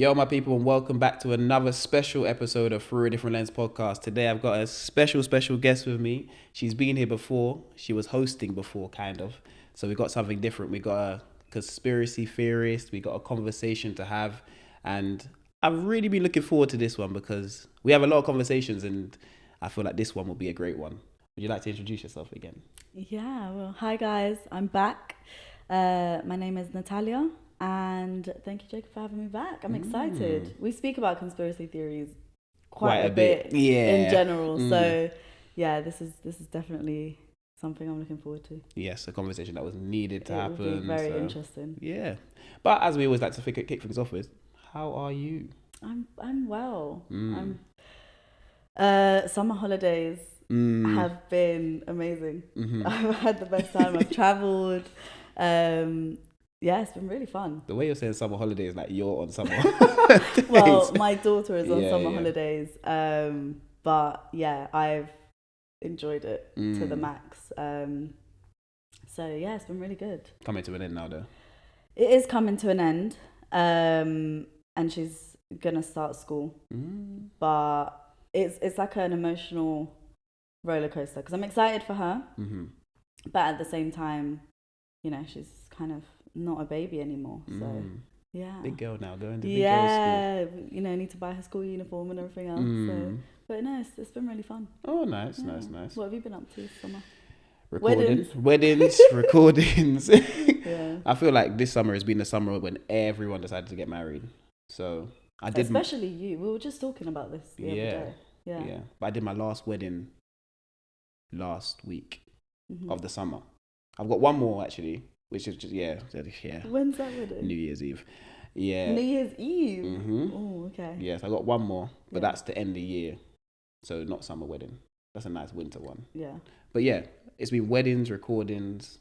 Yo, my people, and welcome back to another special episode of Through a Different Lens podcast. Today, I've got a special guest with me. She's been here before. She was hosting before, kind of. So we got something different. We got a conspiracy theorist. We got a conversation to have. And I've really been looking forward to this one because we have a lot of conversations and I feel like this one will be a great one. Would you like to introduce yourself again? Yeah, well, hi guys. I'm back. My name is Natalia. And thank you, Jacob, for having me back. I'm excited. We speak about conspiracy theories quite a bit in general. So, yeah, this is definitely something I'm looking forward to. Yes, a conversation that was needed to happen. Will be very interesting. Yeah, but as we always like to kick things off with, how are you? I'm well. Summer holidays have been amazing. I've had the best time. I've travelled. Yeah, it's been really fun. The way you're saying summer holidays, like you're on summer Well, my daughter is on summer holidays. But yeah, I've enjoyed it to the max. So yeah, it's been really good. Coming to an end now though. It is coming to an end. And she's gonna start school. But it's like an emotional roller coaster because I'm excited for her. But at the same time, you know, she's kind of not a baby anymore, so yeah, big girl now, going to big girl school. You know, need to buy her school uniform and everything else. So, but no, it's been really fun. Oh, nice. What have you been up to this summer? Weddings, recordings. Yeah, I feel like this summer has been the summer when everyone decided to get married. So I did, especially you. We were just talking about this the other day. Yeah. But I did my last wedding last week of the summer. I've got one more actually. Which is just, yeah. When's that wedding? New Year's Eve. Yeah. New Year's Eve? Oh, okay. Yes, I got one more, but that's the end of the year. So not summer wedding. That's a nice winter one. Yeah. But yeah, it's been weddings, recordings.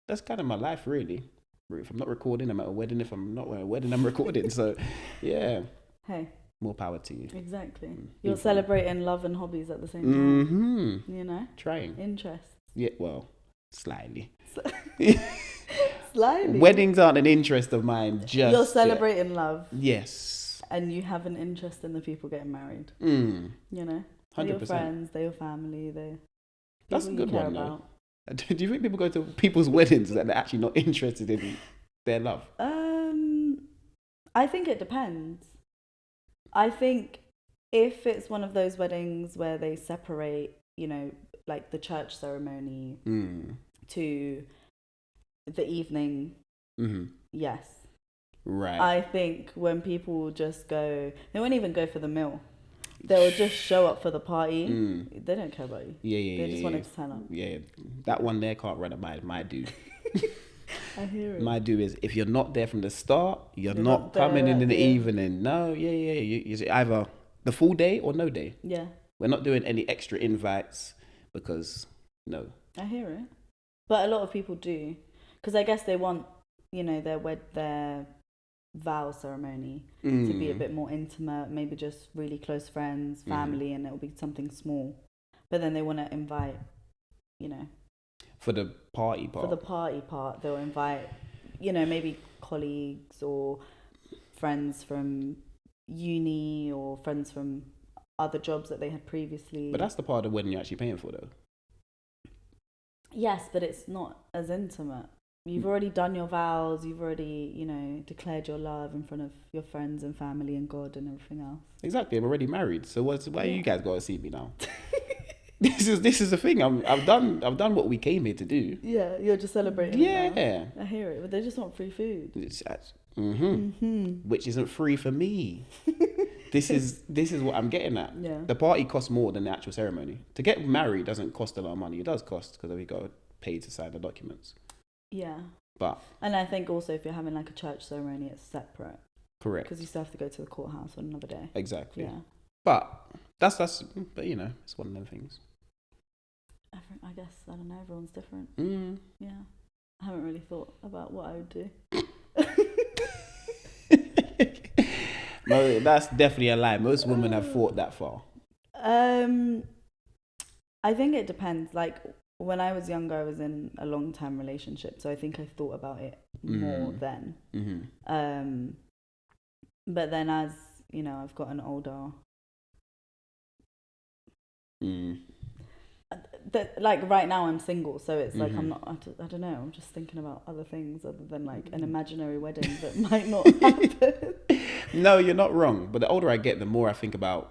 That's kind of my life, really. If I'm not recording, I'm at a wedding. If I'm not at a wedding, I'm recording. So, yeah. Hey. More power to you. Exactly. You're celebrating love and hobbies at the same time. You know? Trying. Interests. Yeah, well, slightly. Slightly. Weddings aren't an interest of mine. You're celebrating love. Yes. And you have an interest in the people getting married. You know, 100%. They're your friends, they're your family, they're that's a good one though. Do you think people go to people's weddings that they're actually not interested in their love? I think it depends. I think if it's one of those weddings where they separate, you know, like the church ceremony to the evening, yes. Right. I think when people just go, they won't even go for the meal. They'll just show up for the party. They don't care about you. Yeah. They just wanted to turn up. Yeah. That one there can't run a mile. My do. I hear it. My do is if you're not there from the start, you're not coming in the evening. No, you either the full day or no day. Yeah. We're not doing any extra invites because no. I hear it. But a lot of people do. Because I guess they want, you know, their vow ceremony to be a bit more intimate, maybe just really close friends, family, and it'll be something small. But then they want to invite, you know. For the party part. They'll invite, you know, maybe colleagues or friends from uni or friends from other jobs that they had previously. But that's the part of the wedding you're actually paying for, though. Yes, but it's not as intimate. You've already done your vows. You've already, you know, declared your love in front of your friends and family and God and everything else. Exactly. I'm already married. So why you guys got to see me now? This is the thing. I've done what we came here to do. Yeah, you're just celebrating. Yeah, I hear it. But they just want free food. Which isn't free for me. This is what I'm getting at. Yeah. The party costs more than the actual ceremony. To get married doesn't cost a lot of money. It does cost because we got to pay to sign the documents. Yeah. But and I think also if you're having like a church ceremony, it's separate. Correct. Because you still have to go to the courthouse on another day. Exactly. Yeah. But but you know, it's one of them things. I guess, I don't know, everyone's different. Yeah. I haven't really thought about what I would do. No, that's definitely a lie. Most women have thought that far. I think it depends. Like when I was younger, I was in a long-term relationship, so I think I thought about it more then. But then as, you know, I've gotten older, like right now I'm single, so it's like I'm not, I don't know, I'm just thinking about other things other than like an imaginary wedding that might not happen. No, you're not wrong. But the older I get, the more I think about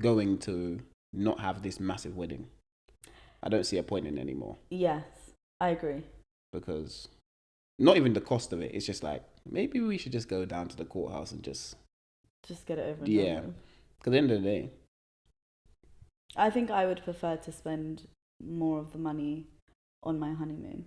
going to not have this massive wedding. I don't see a point in it anymore. Yes, I agree. Because not even the cost of it. It's just like, maybe we should just go down to the courthouse and just get it over and yeah. done with. Because at the end of the day, I think I would prefer to spend more of the money on my honeymoon.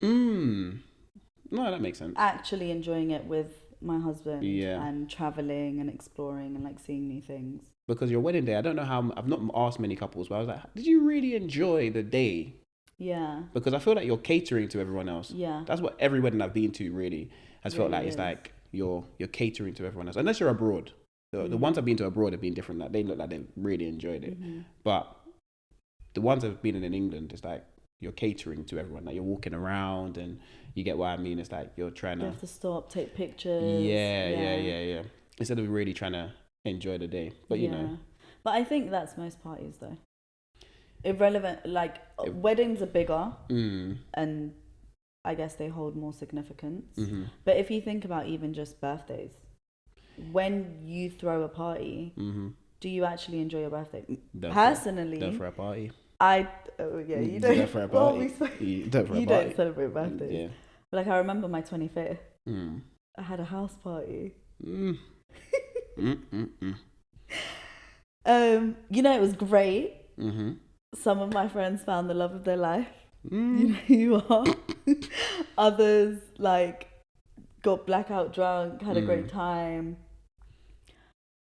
No, that makes sense. Actually enjoying it with my husband, yeah, and traveling and exploring and like seeing new things. Because your wedding day, I don't know how, I've not asked many couples, but I was like, did you really enjoy the day? Yeah. Because I feel like you're catering to everyone else. Yeah. That's what every wedding I've been to really has felt Really like. It's is. like you're catering to everyone else. Unless you're abroad. The ones I've been to abroad have been different. Like they look like they really enjoyed it. But the ones I've been in England, it's like you're catering to everyone. Like you're walking around and you get what I mean. It's like you're trying You to... have to stop, take pictures. Yeah. Instead of really trying to enjoy the day. But you know. But I think that's most parties though. Irrelevant, like weddings are bigger and I guess they hold more significance. But if you think about even just birthdays, when you throw a party, do you actually enjoy your birthday? Personally, Don't throw a party. you don't. Don't throw a party. You don't celebrate birthdays. Yeah. But like I remember my 25th. I had a house party. You know, it was great. Some of my friends found the love of their life. You know who you are. Others like got blackout drunk, had a great time.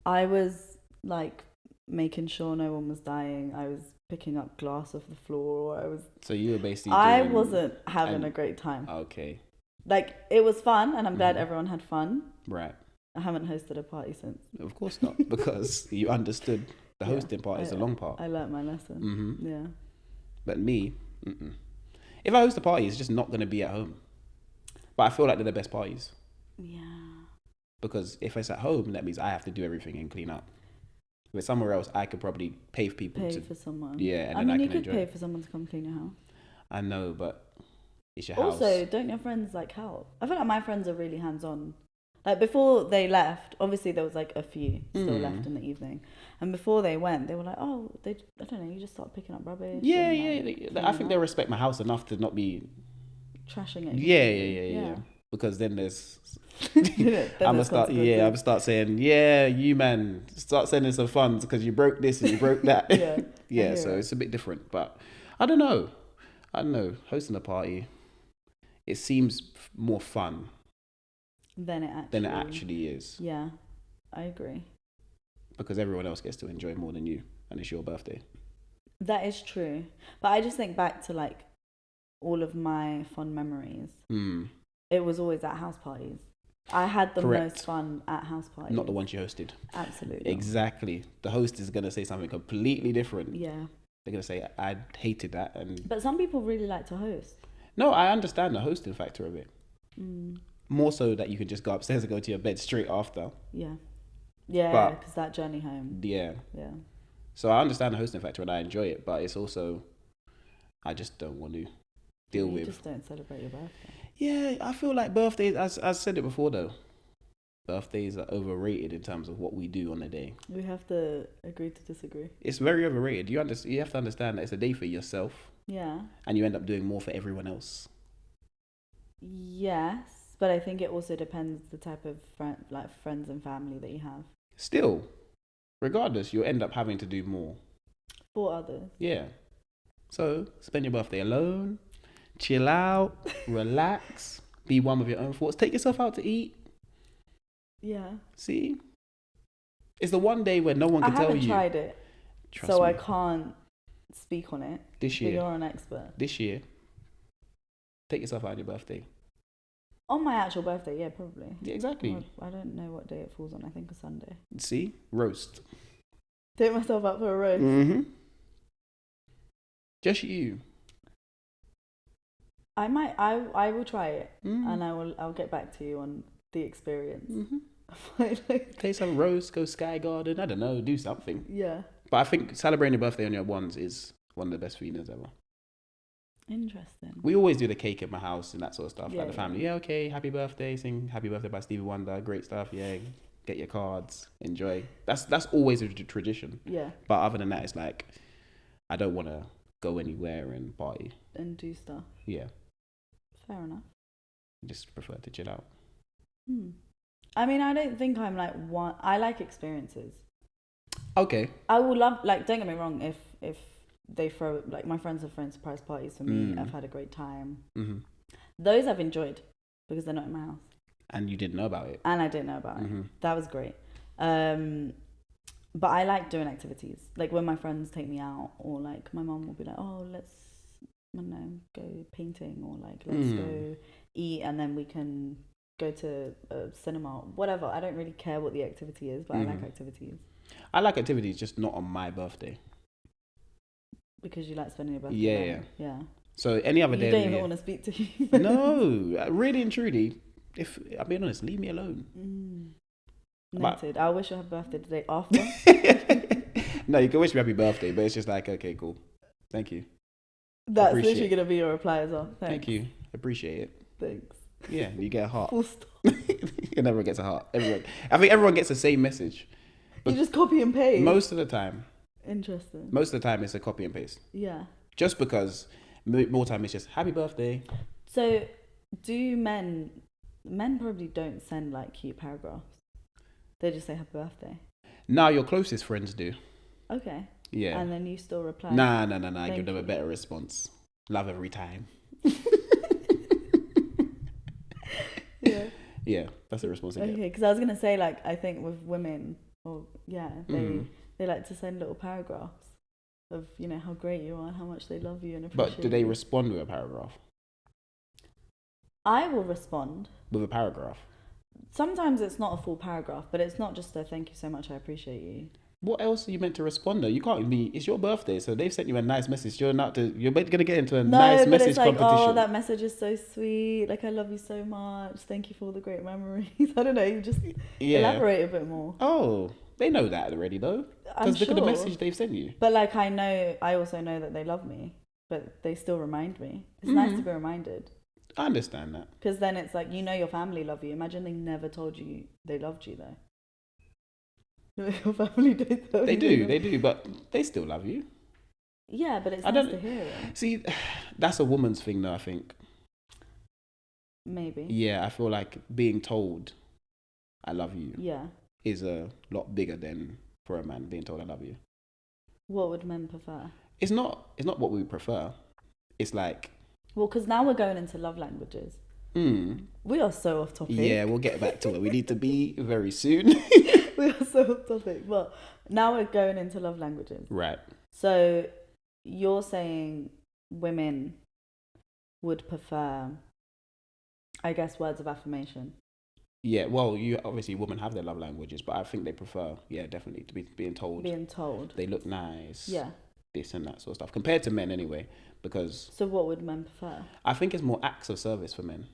I was like making sure no one was dying. I was picking up glass off the floor. So you were basically I wasn't having a great time. Okay. Like it was fun and I'm glad everyone had fun. Right. I haven't hosted a party since. Of course not, because you understood the hosting part is the long part. I learnt my lesson. Yeah. But me, if I host a party, it's just not going to be at home. But I feel like they're the best parties. Yeah. Because if it's at home, that means I have to do everything and clean up. If it's somewhere else, I could probably pay for people for someone. Yeah, and I then mean, I you can could enjoy pay it. for someone to come clean your house. I know, but it's your house. Also, don't your friends like help? I feel like my friends are really hands-on. Like before they left, obviously there was like a few still left in the evening, and before they went, they were like, "Oh, I don't know, you just start picking up rubbish." Yeah, and, I think they respect my house enough to not be trashing it. Yeah. Because then there's, I'm gonna start saying, yeah, you man, start sending some funds because you broke this and you broke that. So it's a bit different, but I don't know. Hosting a party, it seems more fun than it actually is. Yeah, I agree. Because everyone else gets to enjoy more than you, and it's your birthday. That is true. But I just think back to like all of my fond memories. It was always at house parties. I had the most fun at house parties. Not the ones you hosted. Absolutely. Exactly. The host is going to say something completely different. Yeah. They're going to say, I hated that. But some people really like to host. No, I understand the hosting factor of it. More so that you can just go upstairs and go to your bed straight after. Yeah. Yeah, because that journey home. Yeah. Yeah. So I understand the hosting factor and I enjoy it, but it's also, I just don't want to deal with. You just don't celebrate your birthday. Yeah, I feel like birthdays, as I said it before though, birthdays are overrated in terms of what we do on the day. We have to agree to disagree. It's very overrated. You have to understand that it's a day for yourself. Yeah. And you end up doing more for everyone else. Yes, but I think it also depends the type of friends and family that you have. Still, regardless, you'll end up having to do more. For others. Yeah. So, spend your birthday alone, chill out, relax, be one with your own thoughts, take yourself out to eat. Yeah. See? It's the one day where no one can tell you. I haven't tried it, so I can't speak on it. This year. But you're an expert. This year, take yourself out on your birthday. On my actual birthday, yeah, probably. Yeah, exactly. I don't know what day it falls on. I think a Sunday. See? Roast. Take myself out for a roast. Just you. I will try it, and I'll get back to you on the experience. Like, Play some Rose, go Sky Garden. I don't know, do something. yeah. But I think celebrating your birthday on your ones is one of the best feelings ever. Interesting. We always do the cake at my house and that sort of stuff. Yeah, Like the family, yeah, okay, happy birthday, sing Happy Birthday by Stevie Wonder, great stuff, yeah. Get your cards, enjoy. That's always a tradition. Yeah. But other than that, it's like I don't want to go anywhere and party. And do stuff. Yeah, Fair enough. just prefer to chill out. I mean, I don't think I'm like one. I like experiences. Okay. I will love, like, don't get me wrong, if they throw, like, my friends have thrown surprise parties for me, I've had a great time. Mm-hmm. Those I've enjoyed because they're not in my house. And you didn't know about it. And I didn't know about it. That was great. But I like doing activities. Like when my friends take me out, or like my mum will be like, oh, let's, I don't know, go painting, or like, let's go eat, and then we can go to a cinema, whatever. I don't really care what the activity is, but I like activities. I like activities, just not on my birthday. Because you like spending your birthday. Yeah. Yeah. So any other day. You don't even want to speak to you. No, really and truly, if I'm being honest, leave me alone. Noted. I wish you had a birthday the day after. No, you can wish me happy birthday, but it's just like, okay, cool. Thank you. That's literally going to be your reply as well. Thanks. Thank you. Appreciate it. Thanks. Yeah, you get a heart. Full stop. Everyone gets a heart. I think everyone gets the same message. But you just copy and paste? Most of the time. Interesting. Most of the time it's a copy and paste. Yeah. Just because more time it's just happy birthday. So do men probably don't send like cute paragraphs. They just say happy birthday. No, your closest friends do. Okay. Yeah. And then you still reply. Nah. I give them a better response. Love every time. Yeah. Yeah, that's the response I get. Okay, because I was gonna say, like, I think with women, they like to send little paragraphs of, you know, how great you are and how much they love you and appreciate you. But do they respond with a paragraph? I will respond with a paragraph. Sometimes it's not a full paragraph, but it's not just a thank you so much, I appreciate you. What else are you meant to respond though? You can't be. It's your birthday, so they've sent you a nice message. You're gonna get into a nice message it's like, competition. oh, that message is so sweet. Like, I love you so much. Thank you for all the great memories. I don't know. You just elaborate a bit more. Oh, they know that already though. Because look at the message they've sent you. But like, I also know that they love me, but they still remind me. It's nice to be reminded. I understand that. Because then it's like, you know, your family love you. Imagine they never told you they loved you though. Your family don't tell you. They do, but they still love you. Yeah, but it's nice to hear it. See, that's a woman's thing though, I think. Maybe. Yeah, I feel like being told I love you is a lot bigger than for a man being told I love you. What would men prefer? It's not what we prefer. It's like... Well, because now we're going into love languages. We are so off topic. Yeah, we'll get back to it. We need to be very soon. We are so off topic. But now we're going into love languages. Right. So you're saying women would prefer, I guess, words of affirmation. Yeah, well, you obviously women have their love languages, but I think they prefer, definitely to be being told. Being told. They look nice. Yeah. This and that sort of stuff. Compared to men anyway, because... So what would men prefer? I think it's more acts of service for men.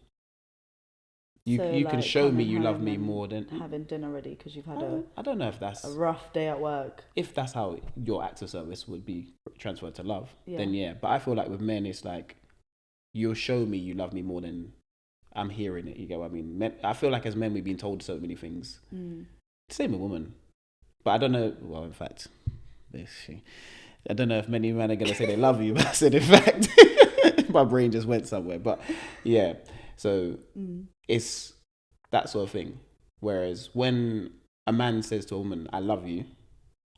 You can show me you love me more than... Having dinner ready because you've had I don't know if that's... a rough day at work. If that's how your acts of service would be transferred to love, then yeah. But I feel like with men, it's like, you'll show me you love me more than I'm hearing it. You get what I mean? Men, I feel like as men, we've been told so many things. Same with women. But I don't know... Well, in fact... I don't know if many men are going to say they love you, but I said, in fact, my brain just went somewhere. But yeah, so it's that sort of thing. Whereas when a man says to a woman, I love you,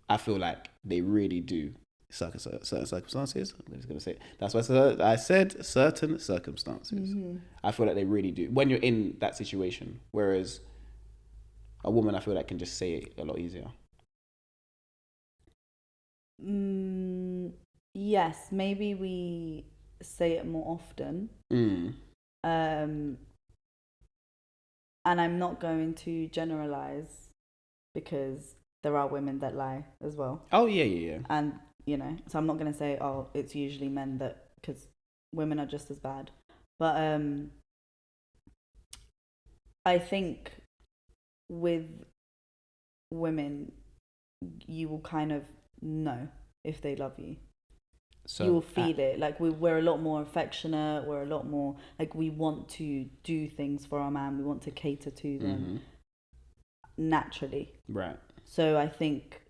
I feel like they really do. Certain circumstances. I'm just going to say it. That's why I said certain circumstances. I feel like they really do. When you're in that situation. Whereas a woman, I feel like, can just say it a lot easier. Yes, maybe we say it more often. And I'm not going to generalize because there are women that lie as well. Oh, yeah. And, you know, so I'm not going to say, oh, it's usually men that, because women are just as bad. But I think with women, you will kind of know if they love you. So you will feel it. Like we're a lot more affectionate. We're a lot more like we want to do things for our man. We want to cater to them naturally. Right. So I think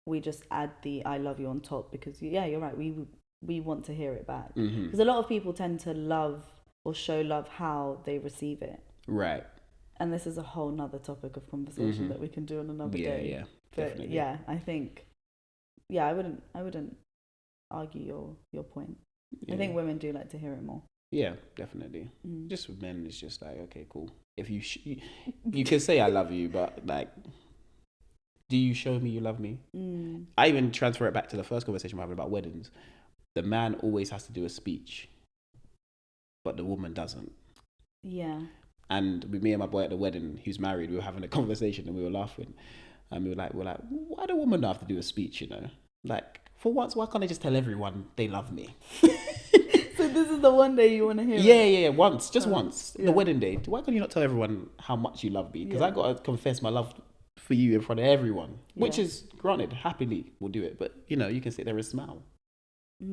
we just add the "I love you" on top because you're right. We want to hear it back because a lot of people tend to love or show love how they receive it. Right. And this is a whole nother topic of conversation that we can do on another day. Yeah, but definitely. yeah, I think, I wouldn't argue your point. I think women do like to hear it more. Yeah, definitely. Just with men, it's just like, okay, cool. If you can say I love you, but like, do you show me you love me? I even transfer it back to the first conversation we're having about weddings. The man always has to do a speech, but the woman doesn't. Yeah. And with me and my boy at the wedding, who's married, we were having a conversation and we were laughing. And we were like, why do women have to do a speech, you know? Like, for once, why can't I just tell everyone they love me? So this is the one day you want to hear it? Yeah, once. The wedding day. Why can't you not tell everyone how much you love me? Because I got to confess my love for you in front of everyone. Which is, granted, happily we'll do it. But, you know, you can sit there and smile. Do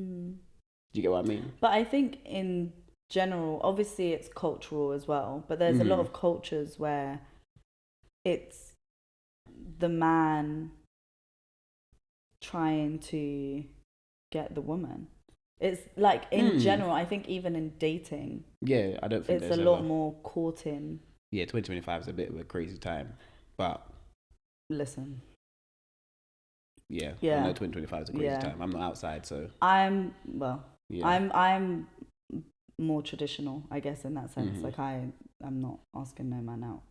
you get what I mean? But I think in general, obviously it's cultural as well, but there's a lot of cultures where it's the man trying to get the woman. It's like in general, I think even in dating, I don't think it's a lot more courting. 2025 is a bit of a crazy time, but listen, I know 2025 is a crazy time. I'm not outside, so I'm more traditional, I guess, in that sense. Like I'm not asking no man out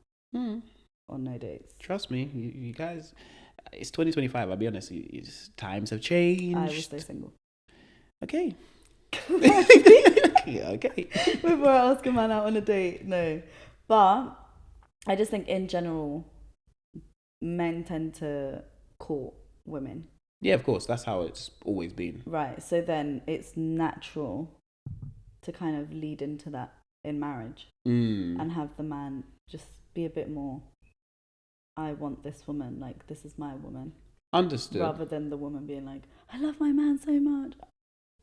on no dates. Trust me, you guys, it's 2025. I'll be honest, times have changed. I will stay single. Okay. Okay. Before I ask a man out on a date, no. But I just think in general, men tend to court women. Yeah, of course. That's how it's always been. Right. So then it's natural to kind of lead into that in marriage and have the man just be a bit more, I want this woman, like this is my woman. Understood. Rather than the woman being like, I love my man so much.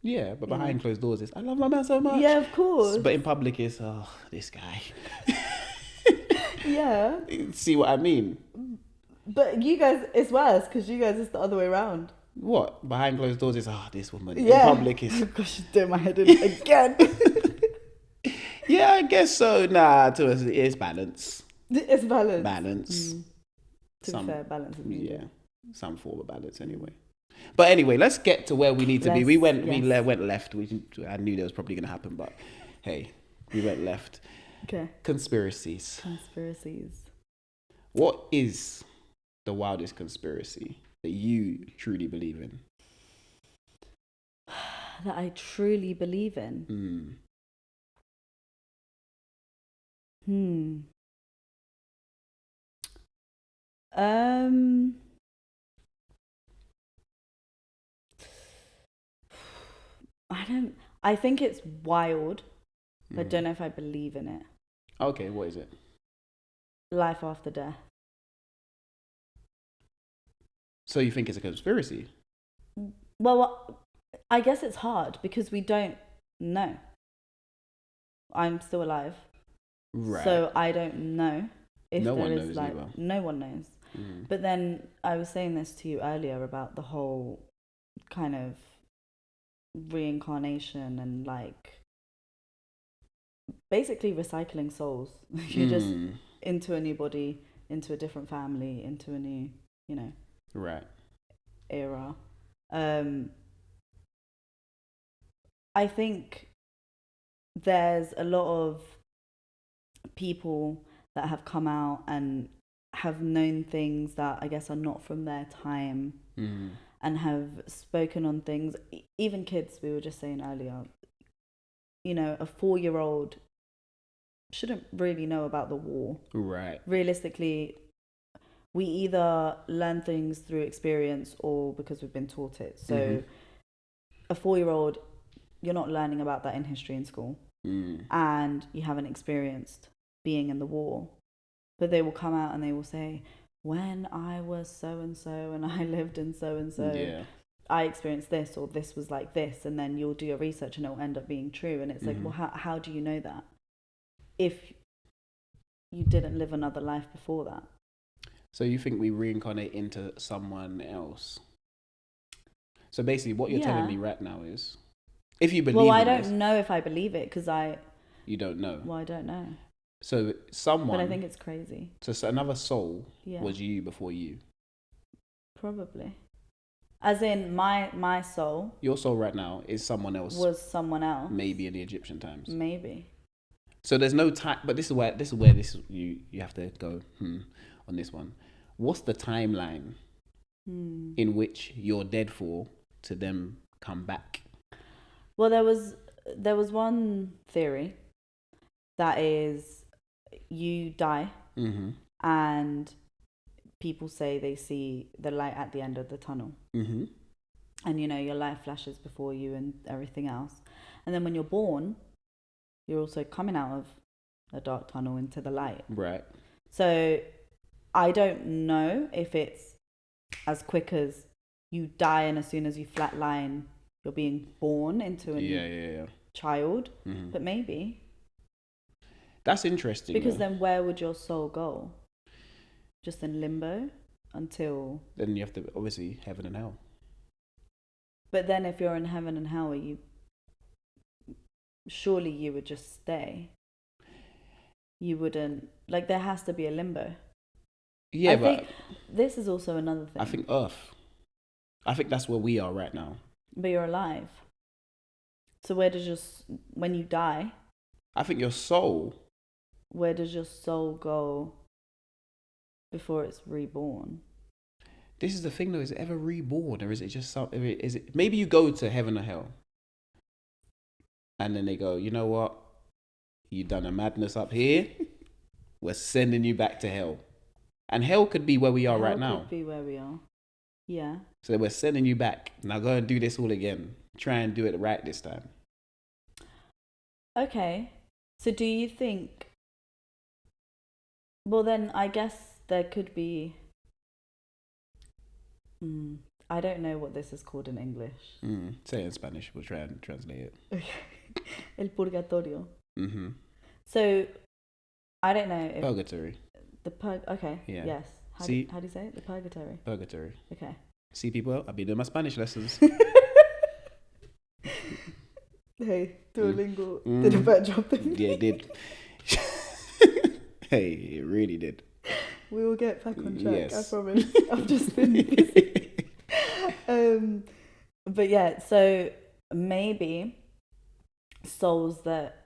Yeah, but behind closed doors is, I love my man so much. Yeah, of course. But in public it's, oh, this guy. Yeah. See what I mean? But you guys, it's worse because you guys, it's the other way around. What? Behind closed doors is, this woman. Yeah. In public is... Gosh, she's doing my head in again. Yeah, I guess so. Nah, to us, it is balance. It's balance. Balance. To be fair, balance is needed. Yeah, some form of balance anyway. But anyway, let's get to where we need to be. We went left. I knew that was probably going to happen, but hey, we went left. Okay. Conspiracies. What is the wildest conspiracy that you truly believe in? That I truly believe in? I think it's wild, but I don't know if I believe in it. Okay, what is it? Life after death. So you think it's a conspiracy? Well, I guess it's hard because we don't know. I'm still alive. Right. So I don't know if no there one is knows like either. No one knows. But then I was saying this to you earlier about the whole kind of reincarnation and like basically recycling souls. You just into a new body, into a different family, into a new, right, era. I think there's a lot of people that have come out and have known things that I guess are not from their time and have spoken on things. Even kids, we were just saying earlier, a 4-year-old shouldn't really know about the war. Right. Realistically, we either learn things through experience or because we've been taught it. So a 4-year-old, you're not learning about that in history in school. And you haven't experienced being in the war. but they will come out and they will say, when I was so and so and I lived in so and so, Yeah. I experienced this, or this was like this, and then you'll do your research and it'll end up being true. And it's like, well, how do you know that if you didn't live another life before that? So you think we reincarnate into someone else? So basically, what you're telling me right now is, if you believe, well, I in don't this, know if I believe it because you don't know. Well, I don't know. So someone, but I think it's crazy. So another soul was you before you. Probably. As in my soul. Your soul right now is someone else. Was someone else. Maybe in the Egyptian times. Maybe. So there's no time, but this is where you have to go on this one. What's the timeline in which you're dead for to them come back? Well, there was one theory that is you die and people say they see the light at the end of the tunnel. And your life flashes before you and everything else. And then when you're born, you're also coming out of a dark tunnel into the light. Right. So I don't know if it's as quick as you die and as soon as you flatline, you're being born into a new child. But maybe. That's interesting. Because then where would your soul go? Just in limbo until... Then you have to, obviously, heaven and hell. But then if you're in heaven and hell, surely you would just stay. You wouldn't... Like, there has to be a limbo. Yeah, I think this is also another thing. I think Earth. I think that's where we are right now. But you're alive. So when you die... I think your soul... Where does your soul go before it's reborn? This is the thing though, is it ever reborn or is it just something? Is it maybe you go to heaven or hell and then they go, you know what? You've done a madness up here. We're sending you back to hell. And hell could be where we are right now. Hell could be where we are. Yeah. So we're sending you back. Now go and do this all again. Try and do it right this time. Okay. So do you think... Well, then I guess there could be... I don't know what this is called in English. Say it in Spanish. We'll try and translate it. El purgatorio. So, I don't know if... Purgatory. Okay, yeah. Yes. How do you say it? The purgatory. Purgatory. Okay. See, people, I've been doing my Spanish lessons. Hey, Duolingo did a better job than me. Yeah, it did. Hey, it really did. We will get back on track, yes. I promise. I've just been busy. But yeah, so maybe souls that,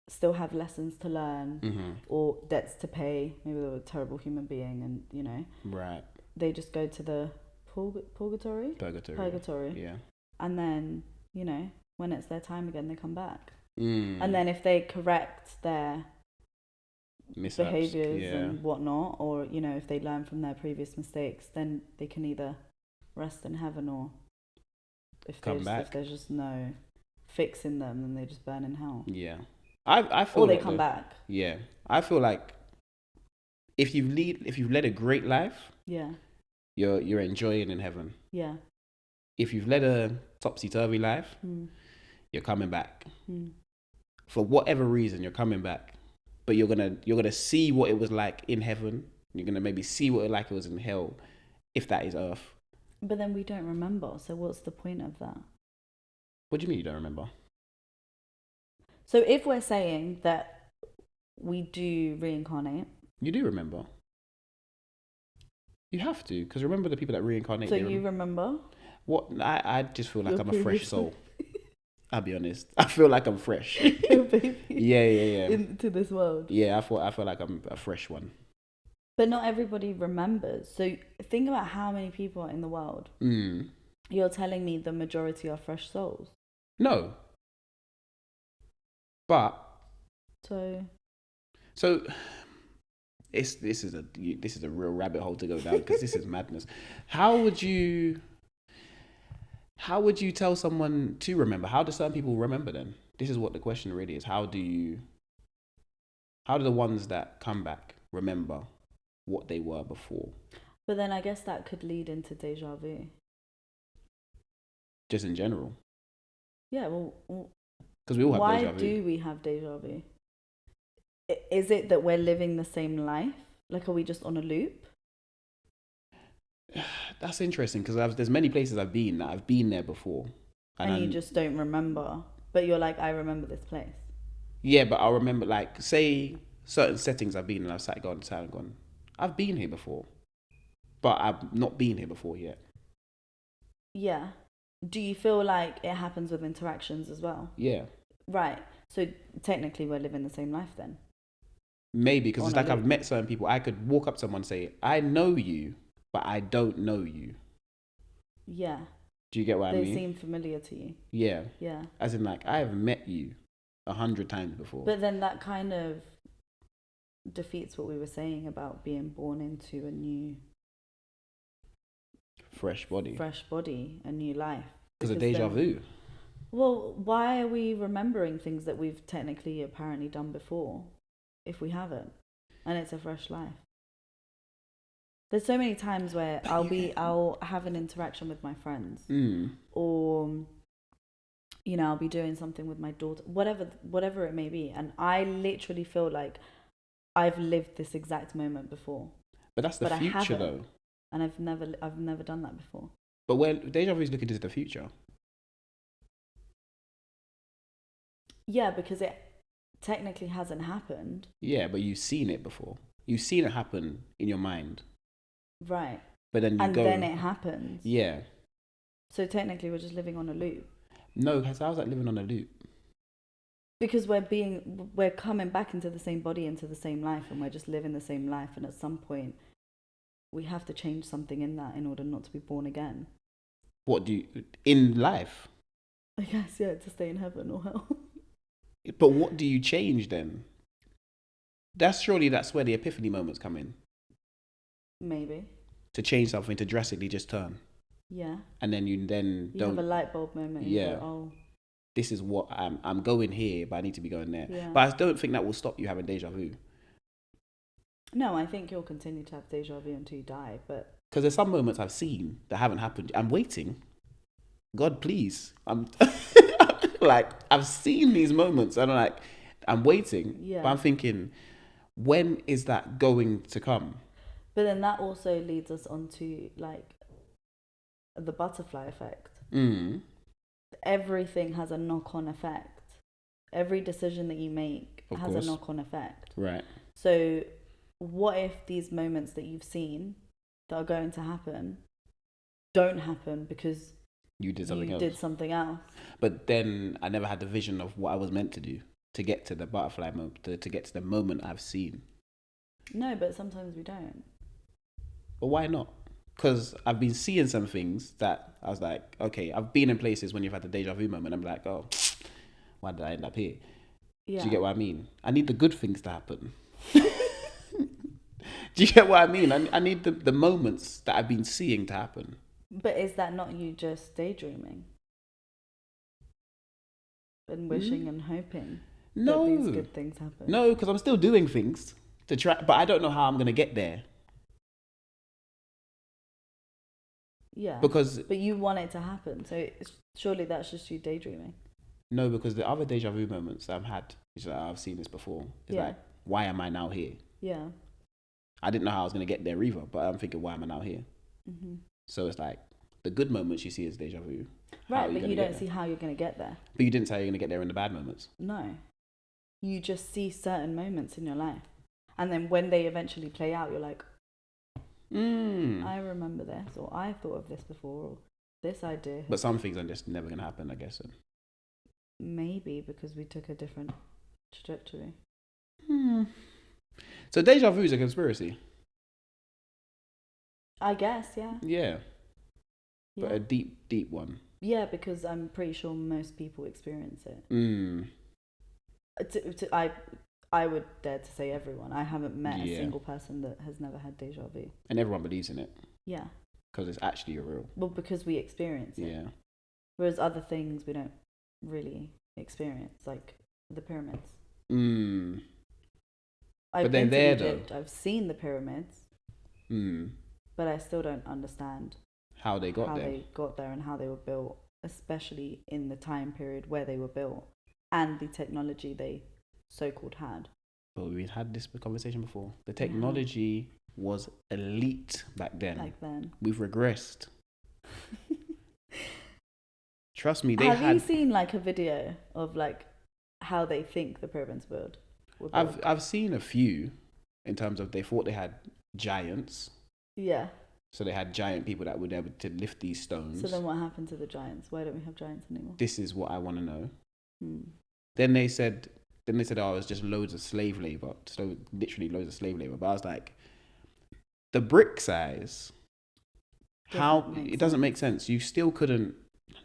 still have lessons to learn or debts to pay. Maybe they were a terrible human being and, right. They just go to the purgatory? Purgatory. Yeah. And then, when it's their time again, they come back. And then if they correct their mishaps, behaviors and whatnot, or if they learn from their previous mistakes, then they can either rest in heaven, or if there's just no fixing them, then they just burn in hell. Yeah, I feel. Or they come back. Yeah, I feel like if you've led a great life, you're enjoying in heaven. Yeah. If you've led a topsy-turvy life, you're coming back. For whatever reason, you're coming back. But you're gonna see what it was like in heaven. You're gonna maybe see what it was in hell, if that is Earth. But then we don't remember. So what's the point of that? What do you mean you don't remember? So if we're saying that we do reincarnate, you do remember. You have to, because remember the people that reincarnate. So you remember? What? I just feel like I'm a fresh soul. I'll be honest. I feel like I'm fresh. Baby. Yeah. Into this world. Yeah, I feel like I'm a fresh one. But not everybody remembers. So think about how many people are in the world. You're telling me the majority are fresh souls? No. But. So. This is a real rabbit hole to go down, because this is madness. How would you tell someone to remember? How do certain people remember then? This is what the question really is. How do the ones that come back remember what they were before. But then I guess that could lead into deja vu. Just in general. Yeah, well, because we all have deja vu. Why do we have deja vu? Is it that we're living the same life? Like, are we just on a loop? That's interesting because there's many places I've been that I've been there before. And you just don't remember. But you're like, I remember this place. Yeah, but I'll remember, like, say, certain settings I've been in, I've sat and gone, I've been here before. But I've not been here before yet. Yeah. Do you feel like it happens with interactions as well? Yeah. Right. So technically we're living the same life then? Maybe, because it's like I've met certain people. I could walk up to someone and say, I know you, but I don't know you. Yeah. Do you get what I mean? They seem familiar to you. Yeah. Yeah. As in, like, I have met you 100 times before. But then that kind of defeats what we were saying about being born into a new... Fresh body, a new life. Because of deja vu. Well, why are we remembering things that we've technically apparently done before if we haven't? And it's a fresh life. There's so many times where I'll have an interaction with my friends, or I'll be doing something with my daughter, whatever it may be, and I literally feel like I've lived this exact moment before. But that's the future, though. And I've never done that before. But when deja vu is looking into the future. Yeah, because it technically hasn't happened. Yeah, but you've seen it before. You've seen it happen in your mind. Right. But then then it happens. Yeah. So technically we're just living on a loop. No, because how's that living on a loop? Because we're coming back into the same body, into the same life, and we're just living the same life, and at some point we have to change something in that in order not to be born again. What do you... In life? I guess, yeah, to stay in heaven or hell. But what do you change then? That's where the epiphany moments come in. Maybe. To change something, to drastically just turn. Yeah. And then you don't... have a light bulb moment. Yeah. Go, oh. This is what I'm going here, but I need to be going there. Yeah. But I don't think that will stop you having deja vu. No, I think you'll continue to have deja vu until you die, but... Because there's some moments I've seen that haven't happened. I'm waiting. God, please. I'm like, I've seen these moments and I'm waiting. Yeah. But I'm thinking, when is that going to come? But then that also leads us on to, like, the butterfly effect. Everything has a knock-on effect. Every decision that you make has a knock-on effect. Right. So what if these moments that you've seen that are going to happen don't happen because you did something else? But then I never had the vision of what I was meant to do to get to the butterfly moment, to get to the moment I've seen. No, but sometimes we don't. But why not? Because I've been seeing some things that I was like, okay, I've been in places when you've had the deja vu moment. I'm like, oh, why did I end up here? Yeah. Do you get what I mean? I need the good things to happen. Do you get what I mean? I need the moments that I've been seeing to happen. But is that not you just daydreaming? And wishing and hoping that these good things happen? No, because I'm still doing things to try, but I don't know how I'm going to get there. Yeah. But you want it to happen, so surely that's just you daydreaming. No, because the other deja vu moments that I've had, is like, I've seen this before. It's like, why am I now here? Yeah. I didn't know how I was going to get there either, but I'm thinking, why am I now here? Mm-hmm. So it's like, the good moments you see is deja vu. Right, but you don't see how you're going to get there. But you didn't say you're going to get there in the bad moments. No. You just see certain moments in your life. And then when they eventually play out, you're like, I remember this, or I thought of this before, or this idea. But some things are just never going to happen, I guess. Maybe because we took a different trajectory. So deja vu is a conspiracy? I guess, yeah. Yeah. But a deep, deep one. Yeah, because I'm pretty sure most people experience it. I would dare to say everyone. I haven't met a single person that has never had deja vu. And everyone believes in it. Yeah. Because it's actually real. Well, because we experience it. Yeah. Whereas other things we don't really experience, like the pyramids. I've they're been to there Egypt. though. I've seen the pyramids, but I still don't understand How they got how there. they got there and how they were built, especially in the time period where they were built and the technology they so-called had. But we've had this conversation before. The technology was elite back then. Back then. We've regressed. Trust me, Have you seen like a video of like how they think the pyramids were built? I've seen a few in terms of they thought they had giants. Yeah. So they had giant people that would be able to lift these stones. So then what happened to the giants? Why don't we have giants anymore? This is what I want to know. Then they said, oh, it was just loads of slave labor. So literally loads of slave labor. But I was like, the brick size, it doesn't make sense. You still couldn't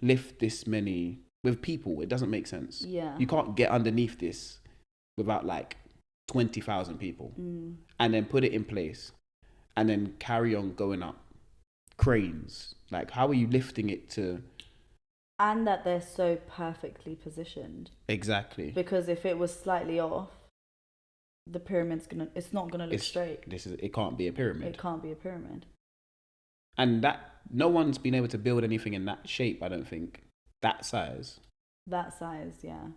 lift this many with people. It doesn't make sense. Yeah. You can't get underneath this without like 20,000 people and then put it in place and then carry on going up. Cranes. Like, how are you lifting it to... And that they're so perfectly positioned. Exactly. Because if it was slightly off, the pyramid's it's not gonna look straight. It can't be a pyramid. It can't be a pyramid. And that no one's been able to build anything in that shape, I don't think. That size. That size, yeah.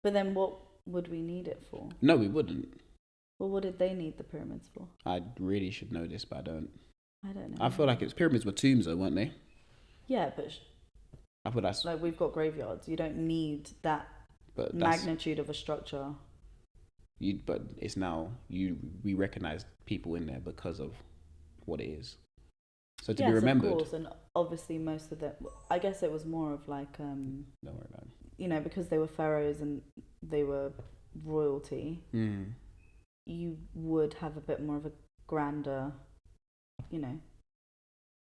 But then what would we need it for? No, we wouldn't. Well, what did they need the pyramids for? I really should know this, but I don't. I don't know. I feel like pyramids were tombs though, weren't they? Yeah, but I feel that's... Like, we've got graveyards. You don't need that magnitude of a structure. But it's now, we recognize people in there because of what it is. So to be remembered. Of course, and obviously most of them, I guess it was more of like, don't worry about it. You know, because they were pharaohs and they were royalty, you would have a bit more of a grander, you know,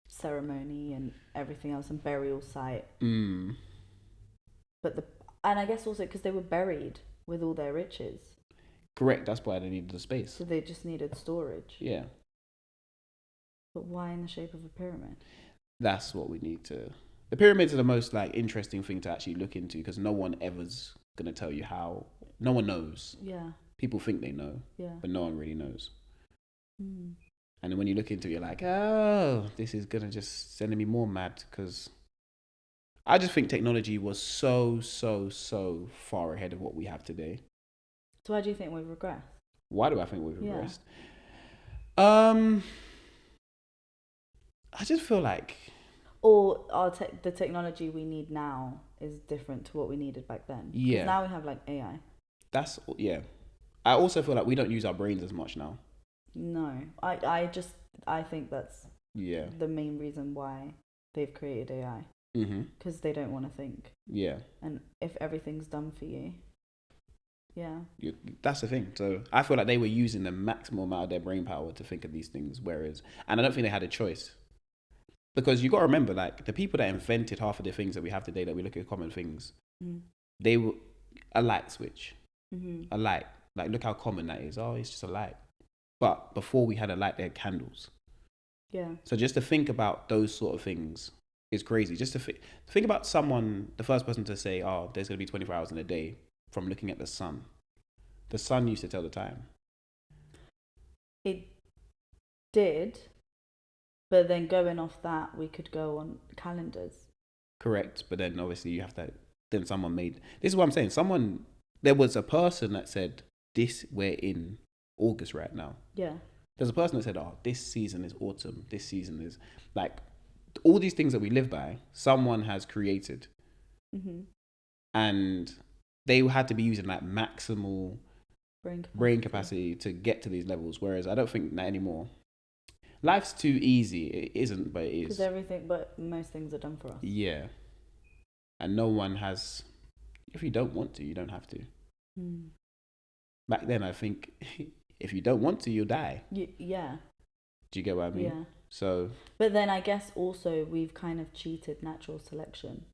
ceremony and everything else and burial site. But and I guess also because they were buried with all their riches. Correct, that's why they needed the space. So they just needed storage. Yeah. But why in the shape of a pyramid? That's what we need to... The pyramids are the most like interesting thing to actually look into because no one ever's going to tell you how. No one knows. Yeah. People think they know, but no one really knows. And then when you look into it, you're like, oh, this is going to just send me more mad because I just think technology was so far ahead of what we have today. So why do you think we've regressed? Why do I think we've regressed? I just feel like... Or the technology we need now is different to what we needed back then. Yeah. Now we have like AI. Yeah. I also feel like we don't use our brains as much now. No. I think that's the main reason why they've created AI. Because they don't want to think. Yeah. And if everything's done for you, that's the thing. So I feel like they were using the maximum amount of their brain power to think of these things, and I don't think they had a choice. Because you got to remember, like, the people that invented half of the things that we have today that we look at common things, they were a light switch. A light. Like, look how common that is. Oh, it's just a light. But before we had a light, they had candles. Yeah. So just to think about those sort of things is crazy. Just to think about someone, the first person to say, oh, there's going to be 24 hours in a day from looking at the sun. The sun used to tell the time. It did. But then going off that, we could go on calendars. Correct. But then obviously you have to... Then someone made... This is what I'm saying. There was a person that said, we're in August right now. Yeah. There's a person that said, oh, this season is autumn. This season is... Like, all these things that we live by, someone has created. And they had to be using like maximal brain capacity to get to these levels. Whereas I don't think that anymore. Life's too easy. It isn't, but it is. But most things are done for us. Yeah. And no one has... If you don't want to, you don't have to. Back then, I think if you don't want to, you'll die. Yeah. Do you get what I mean? Yeah. So... But then I guess also we've kind of cheated natural selection.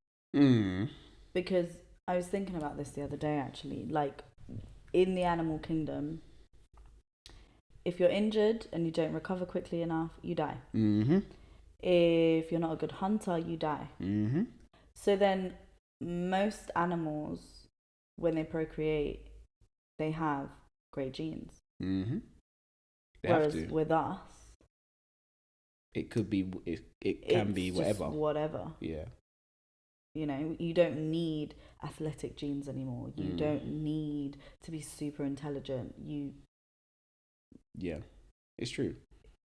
Because I was thinking about this the other day, actually. Like, in the animal kingdom... If you're injured and you don't recover quickly enough, you die. If you're not a good hunter, you die. So then most animals, when they procreate, they have great genes. Mm-hmm. They Whereas have to. with us, It could be. It can be whatever. Just whatever. Yeah. You know, you don't need athletic genes anymore. You don't need to be super intelligent. Yeah, it's true.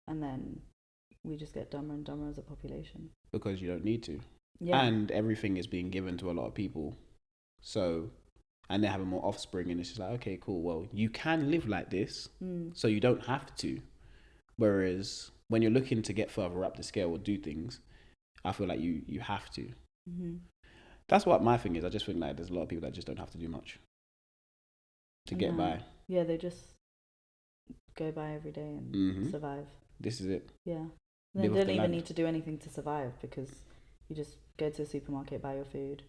And then we just get dumber and dumber as a population. Because you don't need to. Yeah. And everything is being given to a lot of people. So, and they're having more offspring, and it's just like, okay, cool. Well, you can live like this, so you don't have to. Whereas when you're looking to get further up the scale or do things, I feel like you have to. Mm-hmm. That's what my thing is. I just think like there's a lot of people that just don't have to do much to get by. Yeah, they just go by every day and survive. This is it. Yeah. They don't even need to do anything to survive because you just go to the supermarket, buy your food.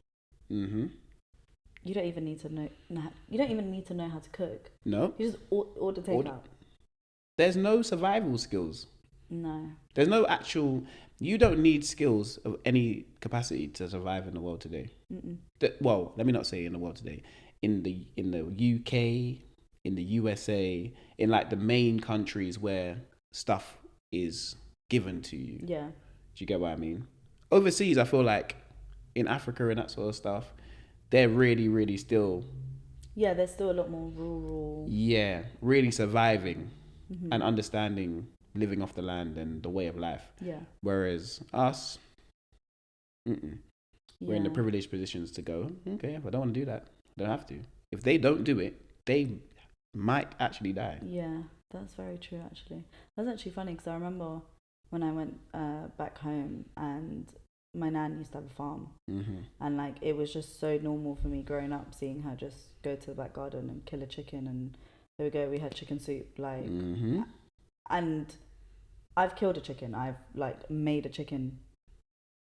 Mm-hmm. You don't even need to know. You don't even need to know how to cook. No. You just order takeout. There's no survival skills. No. There's no actual. You don't need skills of any capacity to survive in the world today. Well, let me not say in the world today. In the UK, in the USA, in like the main countries where stuff is given to you. Yeah. Do you get what I mean? Overseas, I feel like in Africa and that sort of stuff, they're really, really still. Yeah, they're still a lot more rural. Yeah, really surviving and understanding living off the land and the way of life. Yeah. Whereas us, we're in the privileged positions to go, okay, if I don't want to do that, I don't have to. If they don't do it, they might actually die. Yeah, that's very true, actually. That's actually funny because I remember when I went back home and my nan used to have a farm. And like it was just so normal for me growing up seeing her just go to the back garden and kill a chicken, and there we go, we had chicken soup, like and I've killed a chicken, I've like made a chicken,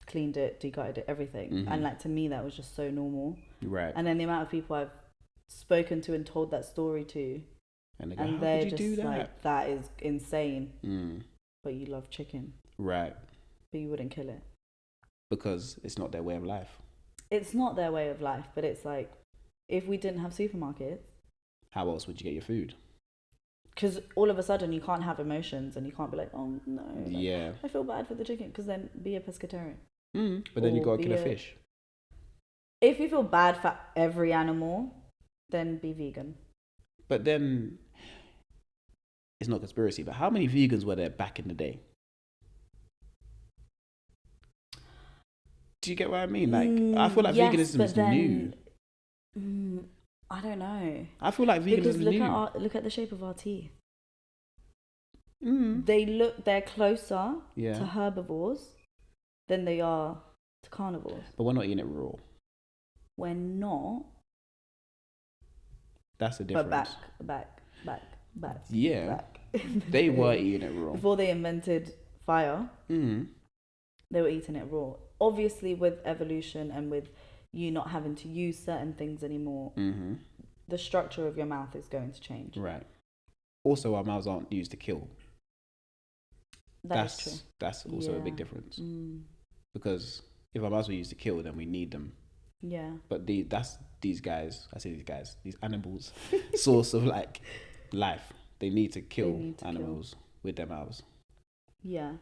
cleaned it, degutted it, everything, and like to me that was just so normal. Right. And then the amount of people I've spoken to and told that story to, and they go, and how they're could you just do that? like, that is insane. But you love chicken, right? But you wouldn't kill it because it's not their way of life. It's not their way of life, but it's like if we didn't have supermarkets, how else would you get your food? Because all of a sudden you can't have emotions and you can't be like, oh no, like, I feel bad for the chicken, because then be a pescatarian. But then you got to kill a fish. If you feel bad for every animal, then be vegan. But then it's not conspiracy, but how many vegans were there back in the day? Do you get what I mean? Like, I feel like veganism is new. I don't know. I feel like veganism is new. Look at the shape of our teeth. They're closer to herbivores than they are to carnivores. But we're not eating it raw. We're not. That's the difference. But back. Yeah. Back. They were eating it raw. Before they invented fire, they were eating it raw. Obviously, with evolution and with you not having to use certain things anymore, the structure of your mouth is going to change. Right. Also, our mouths aren't used to kill. That's true. That's also a big difference. Because if our mouths were used to kill, then we need them. Yeah. But these animals, source of like life. They need to kill animals with their mouths. Yeah.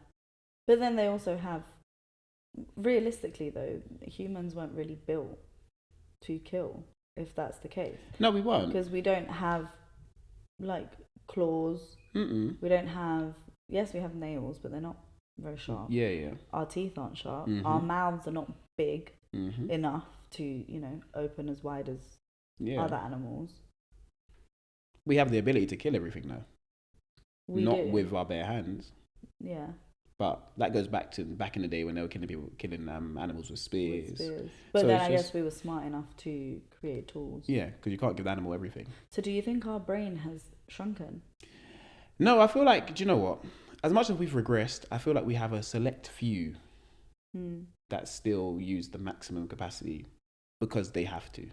But then they also have, realistically though, humans weren't really built to kill, if that's the case. No, we weren't. Because we don't have like claws. We don't have, yes, we have nails, but they're not very sharp. Yeah. Our teeth aren't sharp. Our mouths are not big enough to, open as wide as other animals. We have the ability to kill everything though. Not with our bare hands. Yeah. But that goes back to back in the day when they were killing animals with spears. But so then I guess we were smart enough to create tools. Yeah, because you can't give the animal everything. So do you think our brain has shrunken? No, I feel like, do you know what? As much as we've regressed, I feel like we have a select few that still use the maximum capacity because they have to.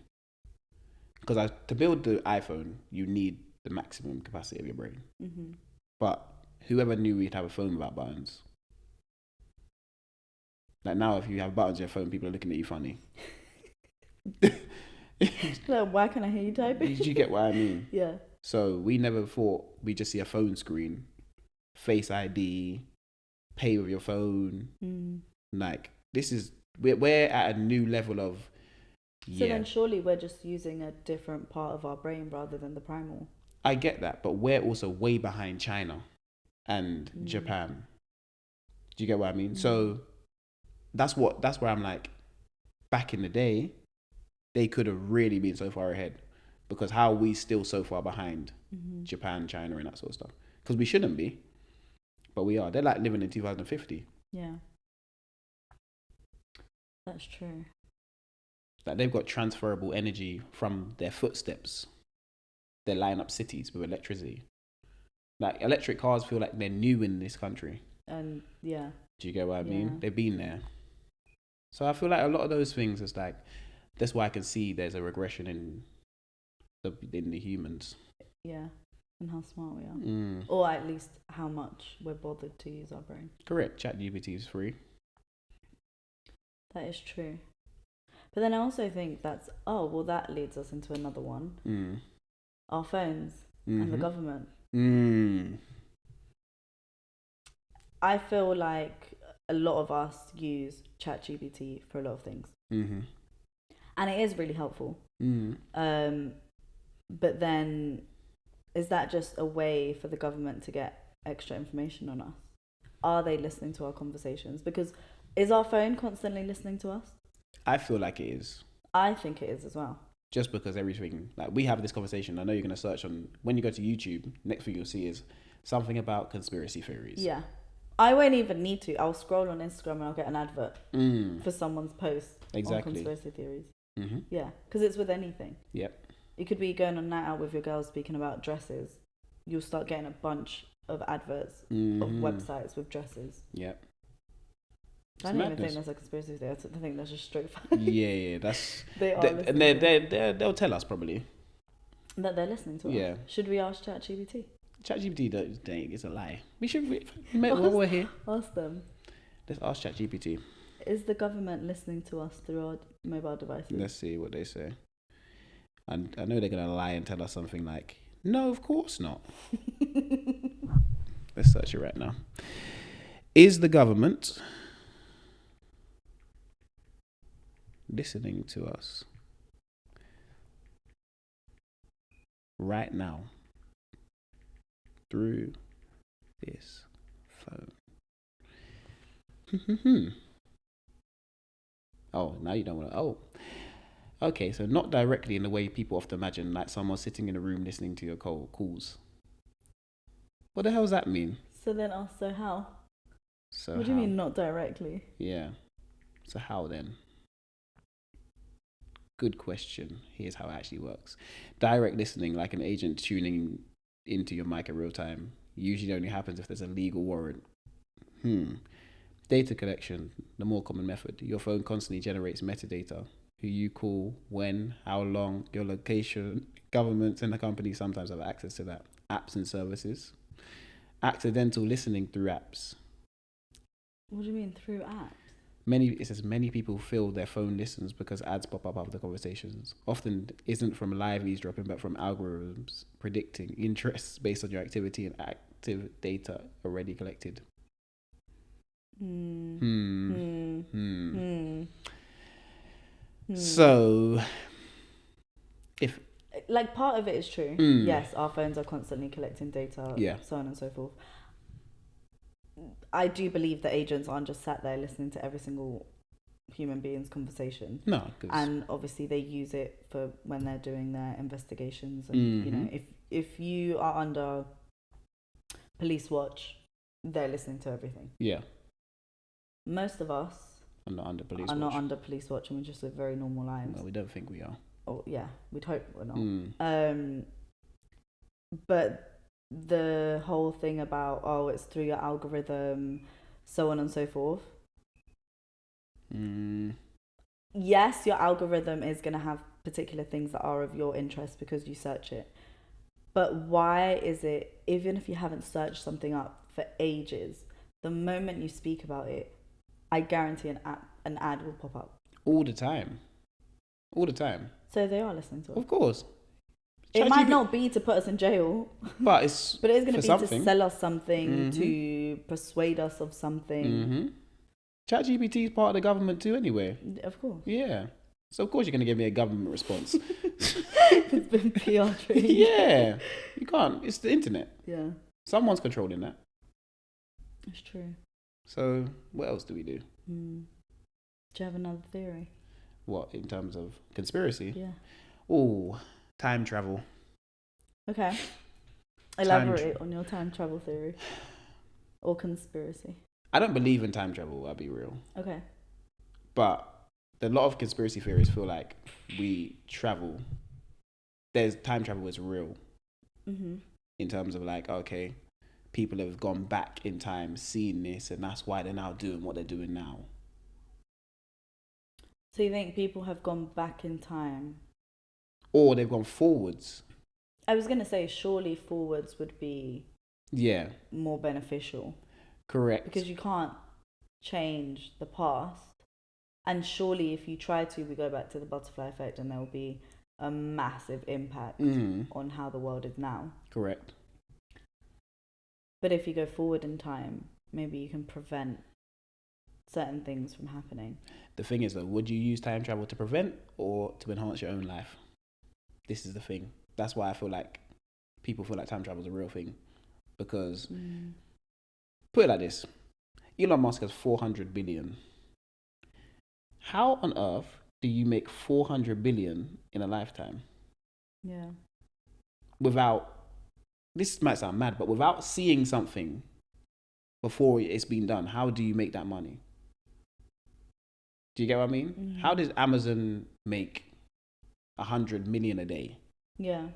Because to build the iPhone, you need the maximum capacity of your brain. But whoever knew we'd have a phone without buttons? Like now, if you have buttons on your phone, people are looking at you funny. Like, why can't I hear you typing? Did you get what I mean? Yeah. So we never thought we just see a phone screen, Face ID, pay with your phone. Like this is we're at a new level of. So then surely we're just using a different part of our brain rather than the primal. I get that, but we're also way behind China and Japan. Do you get what I mean? So that's where I'm like, back in the day, they could have really been so far ahead, because how are we still so far behind Japan, China, and that sort of stuff? Because we shouldn't be, but we are. They're like living in 2050. Yeah, that's true. Like they've got transferable energy from their footsteps. They line up cities with electricity. Like electric cars feel like they're new in this country. And yeah. Do you get what I mean? They've been there. So I feel like a lot of those things is like, that's why I can see there's a regression in the humans. Yeah, and how smart we are. Or at least how much we're bothered to use our brain. Correct. ChatGPT is free. That is true. But then I also think that leads us into another one. Our phones and the government. I feel like a lot of us use ChatGPT for a lot of things. And it is really helpful. But then, is that just a way for the government to get extra information on us? Are they listening to our conversations? Because is our phone constantly listening to us? I feel like it is. I think it is as well. Just because everything, like we have this conversation, I know you're going to search on, when you go to YouTube, next thing you'll see is something about conspiracy theories. Yeah. I won't even need to. I'll scroll on Instagram and I'll get an advert for someone's post on conspiracy theories. Yeah, because it's with anything. Yep. You could be going on a night out with your girls speaking about dresses. You'll start getting a bunch of adverts of websites with dresses. Yep. I don't even think that's a conspiracy theory. I think that's just straight facts. Yeah, that's... and they'll tell us probably. That they're listening to us. Yeah. Should we ask ChatGPT? ChatGPT, it's a lie. While we're here. Ask them. Let's ask ChatGPT. Is the government listening to us through our mobile devices? Let's see what they say. And I know they're going to lie and tell us something like, no, of course not. Let's search it right now. Is the government listening to us right now through this phone? Oh, now you don't want to. Oh, okay. So not directly in the way people often imagine, like someone sitting in a room listening to your calls. What the hell does that mean? So then so how? So what do you mean not directly? Yeah. So how then? Good question. Here's how it actually works. Direct listening, like an agent tuning into your mic in real time, usually only happens if there's a legal warrant. Data collection, the more common method. Your phone constantly generates metadata. Who you call, when, how long, your location. Governments and the company sometimes have access to that. Apps and services. Accidental listening through apps. What do you mean through apps? It says many people feel their phone listens because ads pop up after conversations. Often isn't from live eavesdropping, but from algorithms predicting interests based on your activity and active data already collected. So, if like part of it is true, yes, our phones are constantly collecting data, so on and so forth. I do believe that agents aren't just sat there listening to every single human being's conversation. No, and obviously they use it for when they're doing their investigations. And you know, if you are under police watch, they're listening to everything. Yeah. Most of us are not under police watch, and we just live very normal lives. No, we don't think we are. Oh yeah, we'd hope we're not. But the whole thing about it's through your algorithm, so on and so forth. Yes, your algorithm is going to have particular things that are of your interest because you search it. But why is it, even if you haven't searched something up for ages, the moment you speak about it, I guarantee an ad will pop up. All the time. So they are listening to us. Of course. It might not be to put us in jail, but it's but it is going to be something. to sell us something, to persuade us of something. ChatGPT is part of the government too, anyway. Of course. Yeah. So of course you're going to give me a government response. It's been PR trained. Yeah. You can't. It's the internet. Yeah. Someone's controlling that. That's true. So what else do we do? Do you have another theory? What, in terms of conspiracy? Yeah. Oh, time travel. Okay. Elaborate on your time travel theory or conspiracy. I don't believe in time travel, I'll be real. Okay. But a lot of conspiracy theories feel like we travel. There's time travel is real. In terms of like, okay, people have gone back in time, seen this, and that's why they're now doing what they're doing now. So you think people have gone back in time? Or they've gone forwards. I was going to say, surely forwards would be more beneficial. Correct. Because you can't change the past. And surely if you try to, we go back to the butterfly effect and there will be a massive impact on how the world is now. Correct. But if you go forward in time, maybe you can prevent certain things from happening. The thing is though, would you use time travel to prevent or to enhance your own life? This is the thing. That's why I feel like people feel like time travel is a real thing. Because, put it like this. Elon Musk has 400 billion. How on earth do you make 400 billion in a lifetime? Yeah. Without, this might sound mad, but without seeing something before it's been done, how do you make that money? Do you get what I mean? How does Amazon make 100 million a day? Yeah.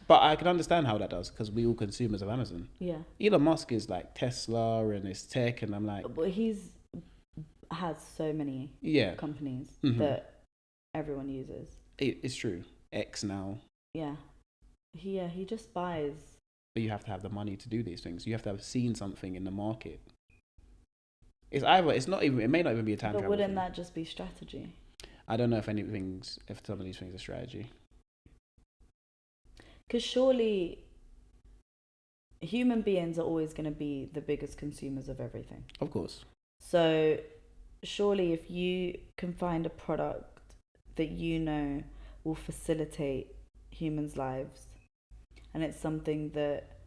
But I can understand how that does because we all consumers of Amazon. Yeah. Elon Musk is like Tesla and his tech, and I'm like, but he's has so many companies that everyone uses. It's true. X now. Yeah. He just buys. But you have to have the money to do these things. You have to have seen something in the market. It's either, it's not even, it may not even be a time travel. But wouldn't thing. that just be strategy? I don't know if some of these things are strategy. Because surely human beings are always going to be the biggest consumers of everything. Of course. So surely if you can find a product that you know will facilitate humans' lives, and it's something that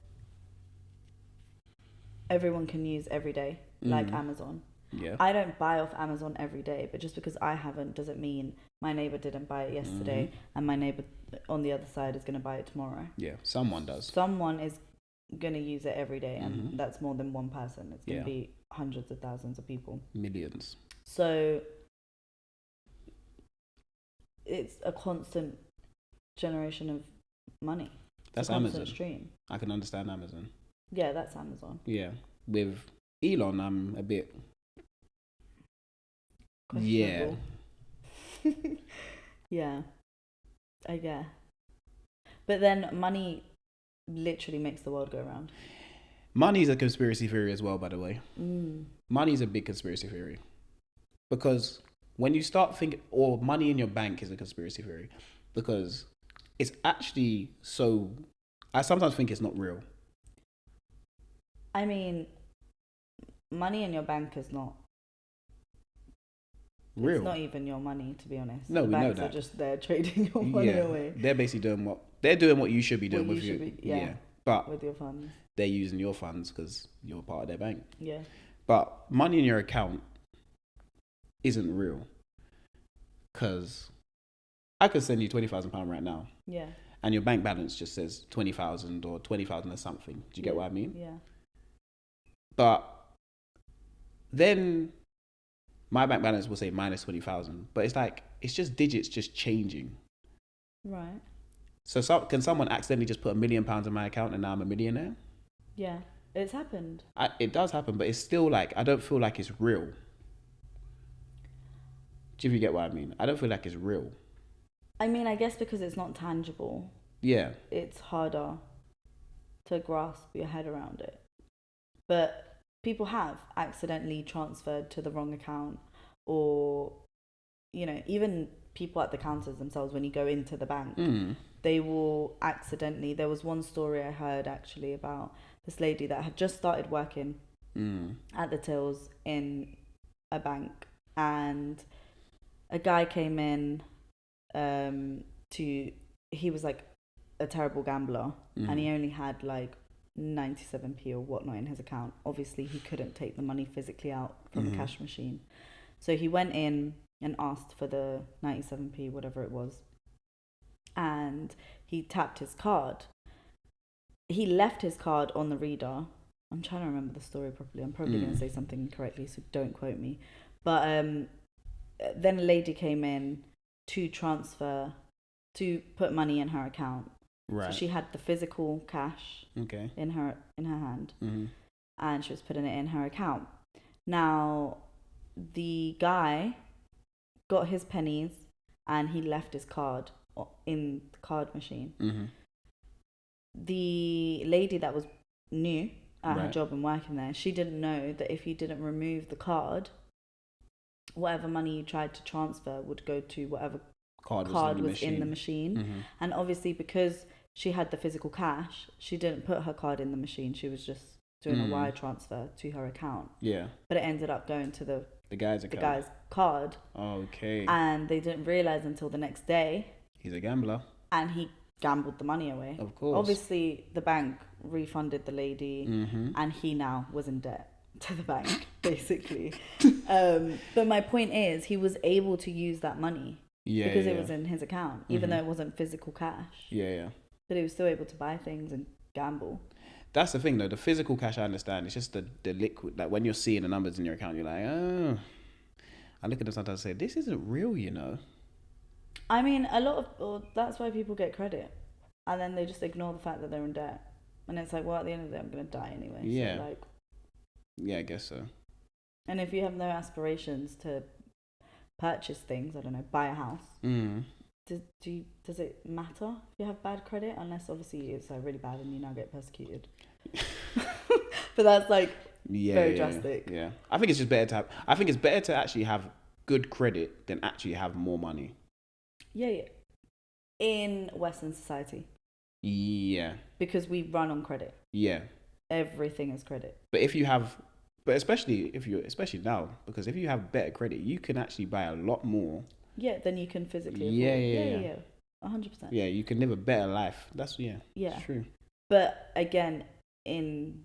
everyone can use every day, like Amazon. Yeah. I don't buy off Amazon every day, but just because I haven't doesn't mean my neighbor didn't buy it yesterday and my neighbor on the other side is going to buy it tomorrow. Yeah, someone does. Someone is going to use it every day, and that's more than one person. It's going to be hundreds of thousands of people. Millions. So it's a constant generation of money. That's Amazon Amazon. Stream. I can understand Amazon. Yeah, that's Amazon. Yeah. With Elon, I'm a bit... Yeah. Yeah, I guess. But then money literally makes the world go round. Money's a conspiracy theory as well, by the way. Money's a big conspiracy theory. Because when you start thinking, or money in your bank is a conspiracy theory. Because it's actually so... I sometimes think it's not real. I mean, money in your bank is not real. It's not even your money, to be honest. No, the we know banks that. are just there trading your money away. They're basically doing what you should be doing with you. But with your funds. They're using your funds because you're part of their bank. Yeah. But money in your account isn't real. Because I could send you £20,000 right now. Yeah. And your bank balance just says 20,000 or 20,000 or something. Do you get what I mean? Yeah. But then my bank balance will say minus 20,000. But it's like, it's just digits just changing. Right. So can someone accidentally just put £1 million in my account and now I'm a millionaire? Yeah. It's happened. It does happen, but it's still like, I don't feel like it's real. Do you get what I mean? I don't feel like it's real. I mean, I guess because it's not tangible. Yeah. It's harder to grasp your head around it. But people have accidentally transferred to the wrong account, or, you know, even people at the counters themselves, when you go into the bank, Mm. they will accidentally. There was one story I heard actually about this lady that had just started working at the tills in a bank, and a guy came in he was like a terrible gambler, and he only had like 97p or whatnot in his account. Obviously he couldn't take the money physically out from a cash machine, so he went in and asked for the 97p, whatever it was, and he tapped his card. He left his card on the reader. I'm trying to remember the story properly. I'm probably going to say something incorrectly, so don't quote me. But then a lady came in to put money in her account. Right. So she had the physical cash in her hand, and she was putting it in her account. Now, the guy got his pennies and he left his card in the card machine. The lady that was new at her job and working there, she didn't know that if you didn't remove the card, whatever money you tried to transfer would go to whatever card was in the machine. And obviously, because she had the physical cash, she didn't put her card in the machine. She was just doing a wire transfer to her account. Yeah. But it ended up going to the guy's card. Okay. And they didn't realize until the next day. He's a gambler. And he gambled the money away. Of course. Obviously, the bank refunded the lady, and he now was in debt to the bank, basically. But my point is, he was able to use that money because it was in his account, even though it wasn't physical cash. Yeah. But he was still able to buy things and gamble. That's the thing, though. The physical cash, I understand. It's just the liquid. Like when you're seeing the numbers in your account, you're like, oh. I look at them sometimes and say, this isn't real, you know. I mean, that's why people get credit, and then they just ignore the fact that they're in debt, and it's like, well, at the end of the day, I'm gonna die anyway. Yeah. So, like, yeah, I guess so. And if you have no aspirations to purchase things, I don't know, buy a house. Does it matter if you have bad credit? Unless obviously it's like really bad and you now get persecuted. But that's like very drastic. Yeah, I think it's just better to have. I think it's better to actually have good credit than actually have more money. Yeah. In Western society. Yeah. Because we run on credit. Yeah. Everything is credit. But especially now, because if you have better credit, you can actually buy a lot more. Yeah, then you can physically afford. Yeah. 100%. Yeah, you can live a better life. That's true. But again, in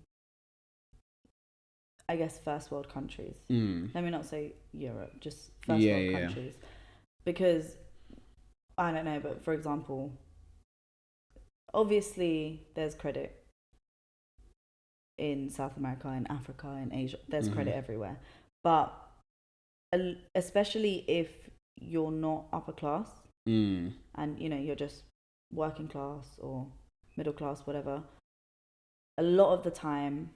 I guess first world countries. Let me not say Europe, just first world countries. Because I don't know, but for example, obviously there's credit in South America, in Africa, in Asia. There's credit everywhere. But especially if you're not upper class and you're just working class or middle class, whatever, a lot of the time,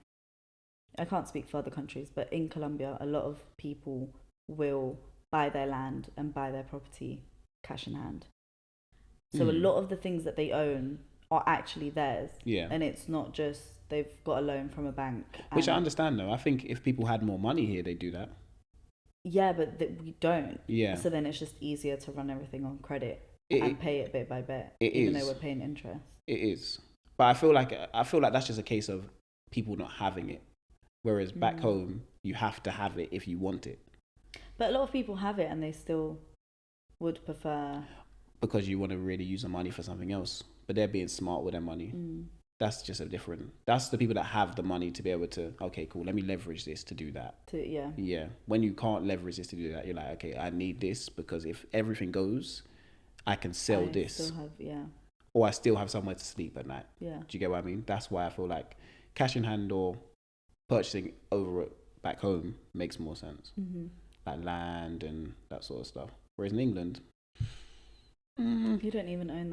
I can't speak for other countries, but in Colombia, a lot of people will buy their land and buy their property cash in hand. So a lot of the things that they own are actually theirs. Yeah. And it's not just they've got a loan from a bank. Which I understand though. I think if people had more money here, they'd do that. Yeah, but we don't. Yeah. So then it's just easier to run everything on credit and pay it bit by bit, even though we're paying interest. It is. But I feel like that's just a case of people not having it. Whereas back home, you have to have it if you want it. But a lot of people have it and they still would prefer... Because you want to really use the money for something else. But they're being smart with their money. That's just that's the people that have the money to be able to, okay, cool, let me leverage this to do that. Yeah. When you can't leverage this to do that, you're like, okay, I need this because if everything goes, I can sell this. Or I still have somewhere to sleep at night. Yeah. Do you get what I mean? That's why I feel like cash in hand or purchasing over it back home makes more sense. Like land and that sort of stuff. Whereas in England... You don't even own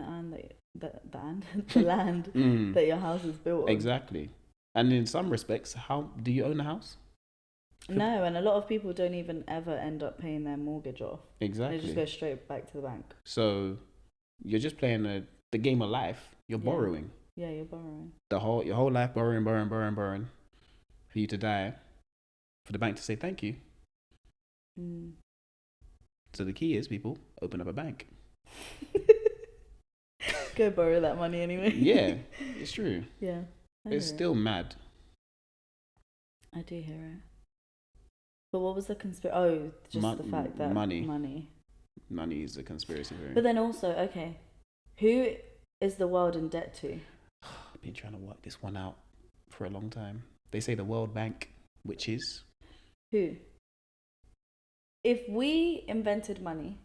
the land that your house is built on. Exactly. And in some respects, how do you own a house? No, and a lot of people don't even ever end up paying their mortgage off. Exactly. They just go straight back to the bank. So you're just playing the game of life. You're borrowing. Yeah, you're borrowing. Your whole life borrowing. For you to die, for the bank to say thank you. So the key is, people, open up a bank. Go borrow that money anyway. Yeah, it's true. Yeah. It's still mad. I do hear it. But what was the conspiracy? Oh, just the fact that money is a conspiracy theory. But then also, okay, who is the world in debt to? I've been trying to work this one out for a long time. They say the World Bank, which is who? If we invented money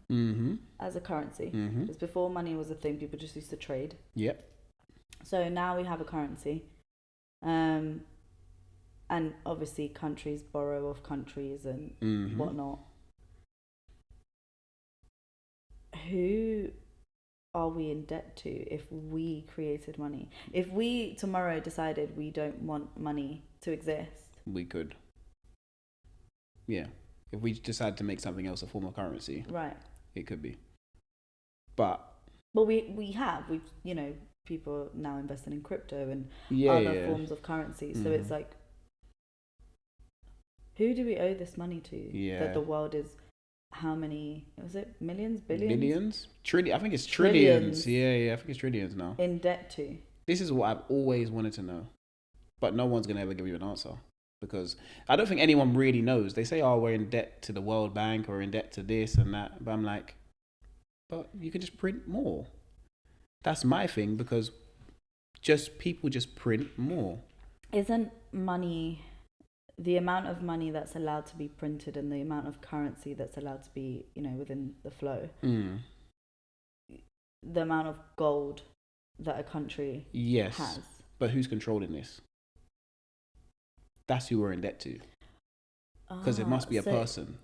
as a currency, because before money was a thing, people just used to trade. Yep. So now we have a currency. And obviously countries borrow off countries and whatnot. Who are we in debt to if we created money? If we tomorrow decided we don't want money to exist, we could. Yeah. If we decide to make something else a form of currency, right? It could be. But we've people now investing in crypto and other forms of currency. So it's like, who do we owe this money to? Yeah. That the world is, how many, was it millions, billions? Billions? I think it's trillions. Yeah, I think it's trillions now. In debt to. This is what I've always wanted to know. But no one's going to ever give you an answer. Because I don't think anyone really knows. They say, oh, we're in debt to the World Bank or in debt to this and that. But I'm like, but you can just print more. That's my thing, because people just print more. Isn't money, the amount of money that's allowed to be printed and the amount of currency that's allowed to be, within the flow, the amount of gold that a country has? But who's controlling this? That's who we're in debt to. Because it must be a person.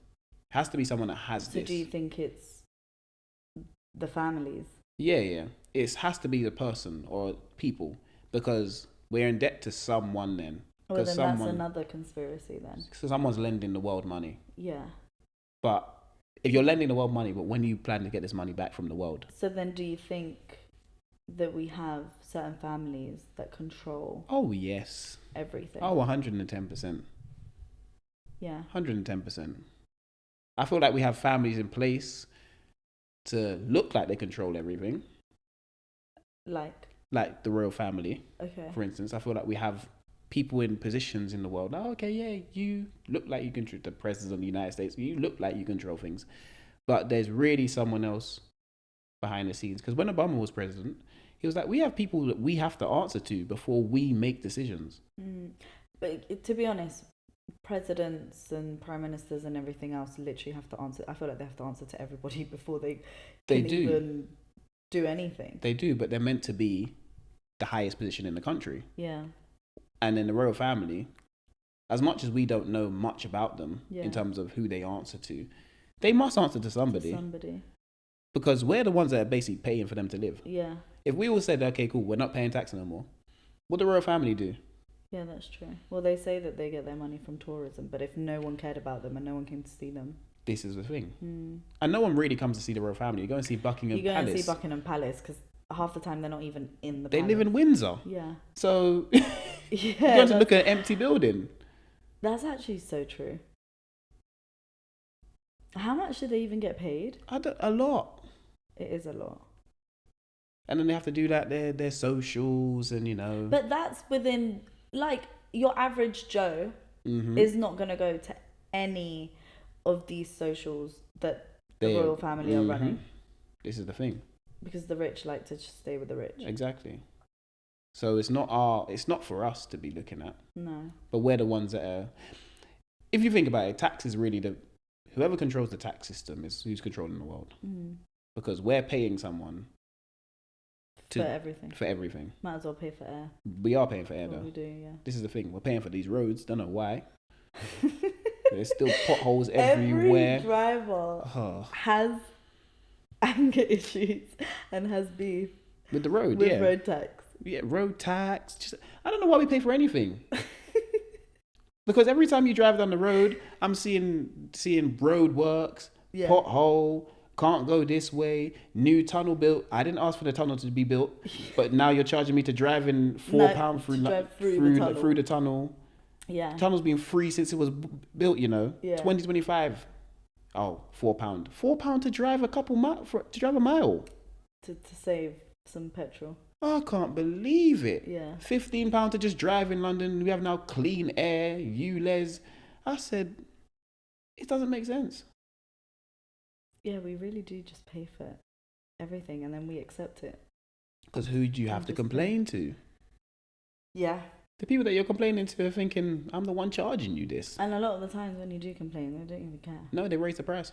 It has to be someone that has this. So do you think it's the families? Yeah. It has to be the person or people, because we're in debt to someone then. Well, then that's another conspiracy then. So someone's lending the world money. Yeah. But if you're lending the world money, but when you plan to get this money back from the world? So then do you think that we have certain families that control... Oh, yes. Everything? Oh, 110%. Yeah. 110%. I feel like we have families in place to look like they control everything. Like the royal family. Okay. For instance, I feel like we have people in positions in the world. Oh, okay, yeah, you look like you control, the president of the United States. You look like you control things. But there's really someone else behind the scenes. Because when Obama was president, he was like, we have people that we have to answer to before we make decisions. But to be honest, presidents and prime ministers and everything else literally have to answer. I feel like they have to answer to everybody before they can even do anything. They do, but they're meant to be the highest position in the country. Yeah. And in the royal family, as much as we don't know much about them in terms of who they answer to, they must answer to somebody. Because we're the ones that are basically paying for them to live. Yeah. If we all said, okay, cool, we're not paying tax no more, what the royal family do? Yeah, that's true. Well, they say that they get their money from tourism, but if no one cared about them and no one came to see them... This is the thing. And no one really comes to see the royal family. You go and see Buckingham Palace. You go and see Buckingham Palace because half the time they're not even in the palace. They live in Windsor. Yeah. So you're going to look at an empty building. That's actually so true. How much do they even get paid? A lot. It is a lot. And then they have to do that, their socials and, But that's within, like, your average Joe is not going to go to any of these socials that the royal family are running. This is the thing. Because the rich like to just stay with the rich. Exactly. So it's not for us to be looking at. No. But we're the ones that are, if you think about it, tax is really whoever controls the tax system is who's controlling the world. Because we're paying someone for everything. For everything. Might as well pay for air. We are paying for air, though. We do, yeah. This is the thing. We're paying for these roads. Don't know why. There's still potholes everywhere. Every driver has anger issues and has beef with the road. With road tax. Yeah, road tax. I don't know why we pay for anything. Because every time you drive down the road, I'm seeing road works, pothole. Can't go this way. New tunnel built. I didn't ask for the tunnel to be built, but now you're charging me to drive in £4 through the tunnel. Yeah, tunnel's been free since it was built. 2025. Oh, £4. £4 to drive a to drive a mile. To save some petrol. I can't believe it. Yeah. £15 to just drive in London. We have now clean air, ULEZ. I said, it doesn't make sense. Yeah, we really do just pay for everything and then we accept it. Because who do you have to complain to? Yeah. The people that you're complaining to are thinking, I'm the one charging you this. And a lot of the times when you do complain, they don't even care. No, they raise the price.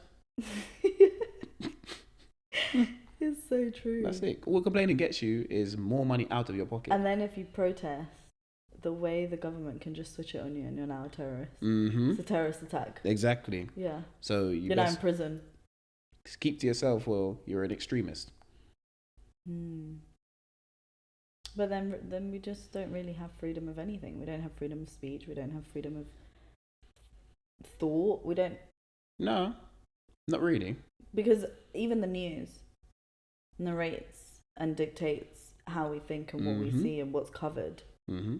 It's so true. That's it. All complaining gets you is more money out of your pocket. And then if you protest, the way the government can just switch it on you and you're now a terrorist. Mm-hmm. It's a terrorist attack. Exactly. Yeah. So you're now in prison. Keep to yourself or you're an extremist. But then we just don't really have freedom of anything. We don't have freedom of speech. We don't have freedom of thought. We don't. No, not really. Because even the news narrates and dictates how we think and what we see and what's covered. Mm-hmm.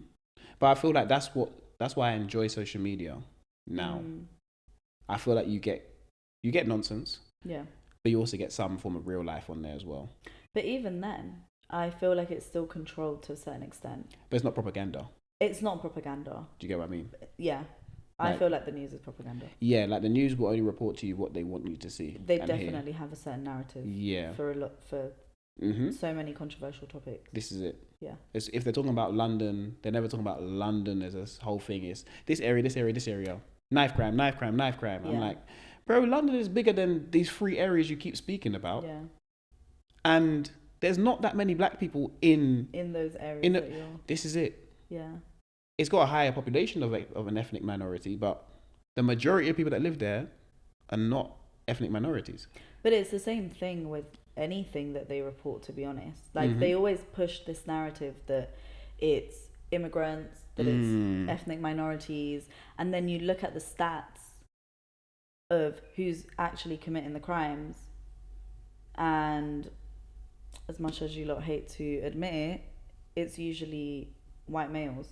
But I feel like that's why I enjoy social media now. I feel like you get nonsense. Yeah. But you also get some form of real life on there as well. But even then, I feel like it's still controlled to a certain extent. But it's not propaganda. It's not propaganda. Do you get what I mean? Yeah. I feel like the news is propaganda. Yeah, like the news will only report to you what they want you to see. They definitely have a certain narrative. Yeah. For so many controversial topics. This is it. Yeah. If they're talking about London, they're never talking about London as this whole thing. Is this area, this area, this area. Knife crime, knife crime, knife crime. Yeah. I'm like, bro, London is bigger than these 3 areas you keep speaking about. Yeah. And there's not that many black people in those areas. This is it. Yeah. It's got a higher population of an ethnic minority, but the majority of people that live there are not ethnic minorities. But it's the same thing with anything that they report, to be honest. Like, they always push this narrative that it's immigrants, that it's ethnic minorities, and then you look at the stats of who's actually committing the crimes, and as much as you lot hate to admit it, it's usually white males.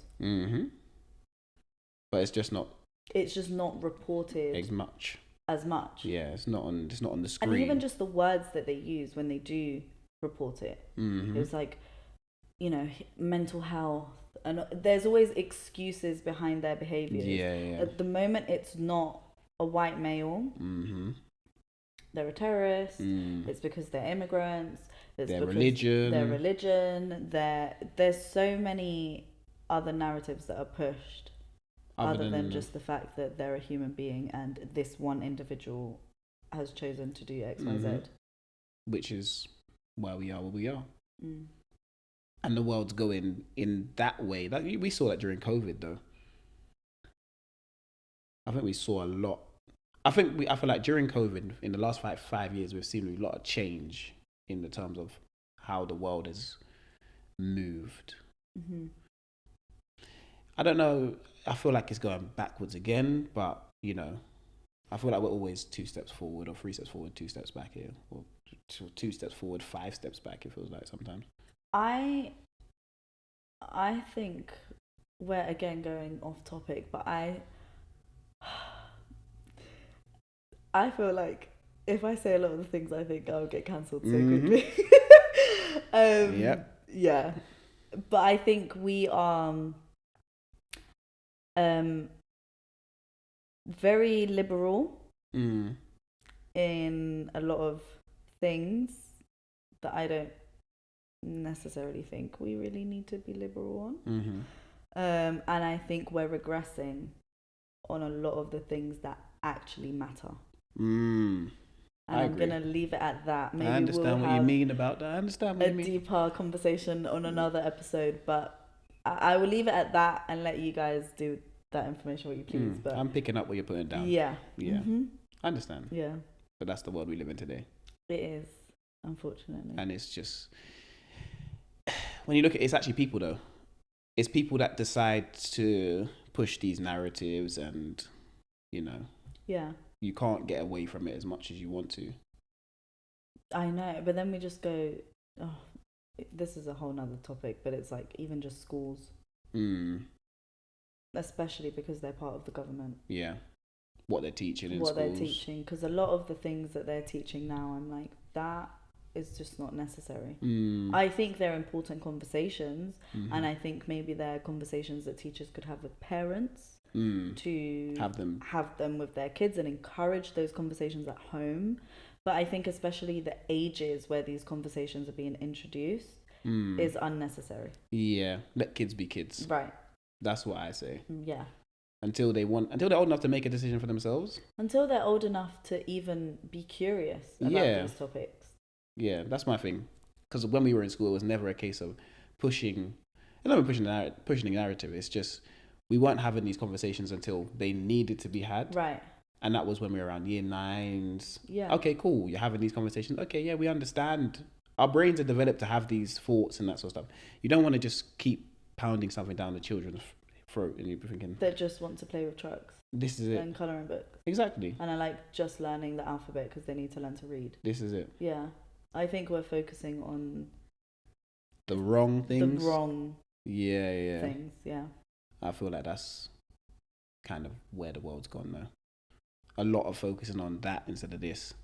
But it's just not reported as much. Yeah, it's not on the screen. And even just the words that they use when they do report it. It was like, mental health, and there's always excuses behind their behaviors. Yeah. At the moment it's not a white male, they're a terrorist. It's because they're immigrants. It's their religion. There's so many other narratives that are pushed other than just the fact that they're a human being and this one individual has chosen to do X, Y, Z. Which is why we are where we are. And the world's going in that way. We saw that during COVID, though. I think we saw a lot. I feel like during COVID, in the last 5 years, we've seen a lot of change in the terms of how the world has moved. I don't know. I feel like it's going backwards again, but I feel like we're always 2 steps forward or 3 steps forward, 2 steps back here, or 2 steps forward, 5 steps back. It feels like sometimes. I think we're again going off topic, but I feel like if I say a lot of the things I think, I'll get cancelled so quickly. Yeah. But I think we are very liberal in a lot of things that I don't necessarily think we really need to be liberal on. And I think we're regressing on a lot of the things that actually matter. And I'm going to leave it at that. Maybe I understand what you mean about that. I understand what you mean. A deeper conversation on another episode, but I will leave it at that and let you guys do that information what you please. But I'm picking up what you're putting down. Yeah. I understand. Yeah. But that's the world we live in today. It is, unfortunately. And it's just, when you look at it, it's actually people though. It's people that decide to push these narratives and, Yeah. You can't get away from it as much as you want to. I know, but then we just go, this is a whole nother topic, but it's like even just schools. Especially because they're part of the government. Yeah. what they're teaching in what schools. they're teaching, because a lot of the things that they're teaching now, I'm like, that is just not necessary. I think they're important conversations, and I think maybe they're conversations that teachers could have with parents to have them with their kids and encourage those conversations at home. But I think especially the ages where these conversations are being introduced is unnecessary. Yeah, let kids be kids. Right. That's what I say. Yeah. Until they're old enough to make a decision for themselves. Until they're old enough to even be curious about these topics. Yeah, that's my thing. Because when we were in school, it was never a case of pushing the narrative. It's just we weren't having these conversations until they needed to be had. Right. And that was when we were around year 9s. Yeah. Okay, cool. You're having these conversations. Okay, yeah, we understand. Our brains are developed to have these thoughts and that sort of stuff. You don't want to just keep pounding something down the children's throat and you're thinking they just want to play with trucks. This is it. And colouring books. Exactly. And I like just learning the alphabet because they need to learn to read. This is it. Yeah. I think we're focusing on the wrong things. The wrong things, yeah. I feel like that's kind of where the world's gone now. A lot of focusing on that instead of this.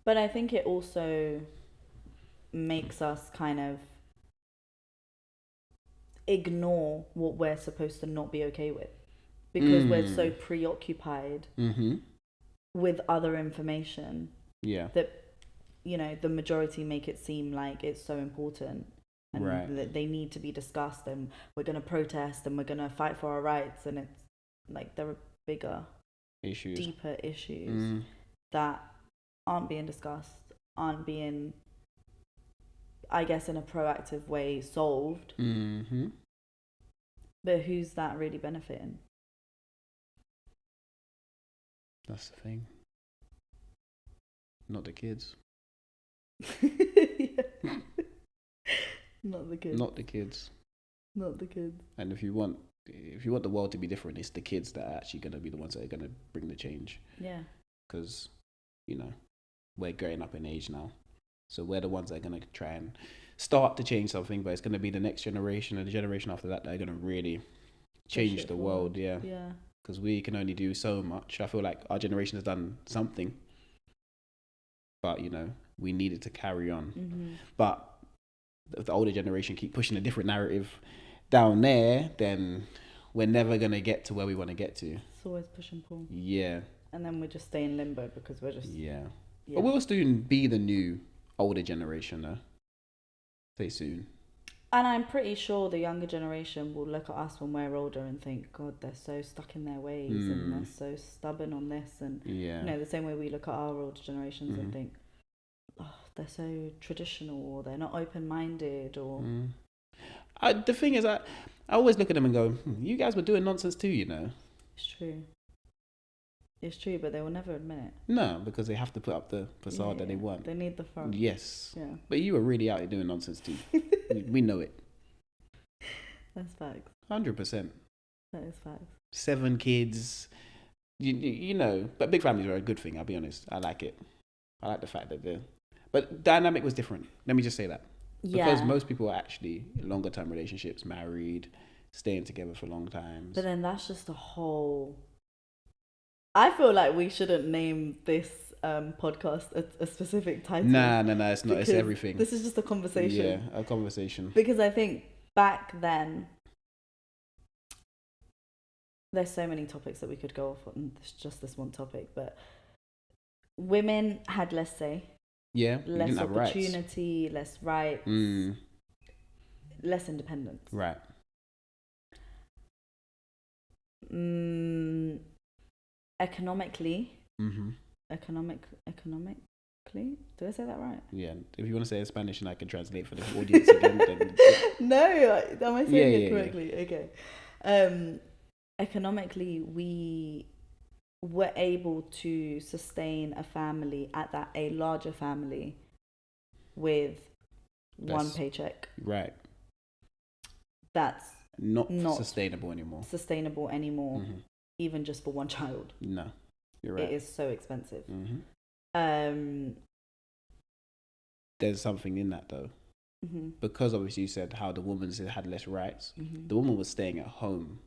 But I think it also makes us kind of ignore what we're supposed to not be okay with. Because we're so preoccupied with other information that, the majority make it seem like it's so important and that they need to be discussed and we're going to protest and we're going to fight for our rights, and it's like there are bigger issues, deeper issues that aren't being discussed, aren't being, I guess, in a proactive way solved. But who's that really benefiting? That's the thing. Not the kids. Not the kids. Not the kids. Not the kids. And if you want the world to be different, it's the kids that are actually going to be the ones that are going to bring the change. Yeah. Because, we're growing up in age now. So we're the ones that are going to try and start to change something, but it's going to be the next generation and the generation after that that are going to really change the world. Yeah. Yeah. Because we can only do so much. I feel like our generation has done something, but we needed to carry on. But if the older generation keep pushing a different narrative down there, then we're never gonna get to where we want to get to. It's always push and pull. Yeah. And then we just stay in limbo because we're just But we'll soon be the new older generation, though. Say soon. And I'm pretty sure the younger generation will look at us when we're older and think, God, they're so stuck in their ways and they're so stubborn on this. And, the same way we look at our older generations and think, oh, they're so traditional or they're not open-minded or... The thing is, I always look at them and go, you guys were doing nonsense too, It's true. It's true, but they will never admit it. No, because they have to put up the facade that they want. They need the front. Yes. Yeah. But you were really out here doing nonsense too. We know it. That's facts. 100%. That is facts. 7 kids. But big families are a good thing, I'll be honest. I like it. I like the fact that but dynamic was different. Let me just say that. Because most people are actually in longer term relationships, married, staying together for long times. But then that's just a whole... I feel like we shouldn't name this podcast a specific title. Nah, it's not. It's everything. This is just a conversation. Yeah, a conversation. Because I think back then, there's so many topics that we could go off on. It's just this one topic, but women had less say. Yeah, less opportunity, less rights, less independence. Right. Economically. Economically. Did I say that right? Yeah. If you want to say it in Spanish and I can translate for the audience again, then... No, am I saying it correctly? Yeah. Okay. Economically, we were able to sustain a family a larger family with one paycheck. Right. That's not sustainable anymore. Even just for one child. No, you're right. It is so expensive. There's something in that though. because obviously you said how the woman had less rights. The woman was staying at home,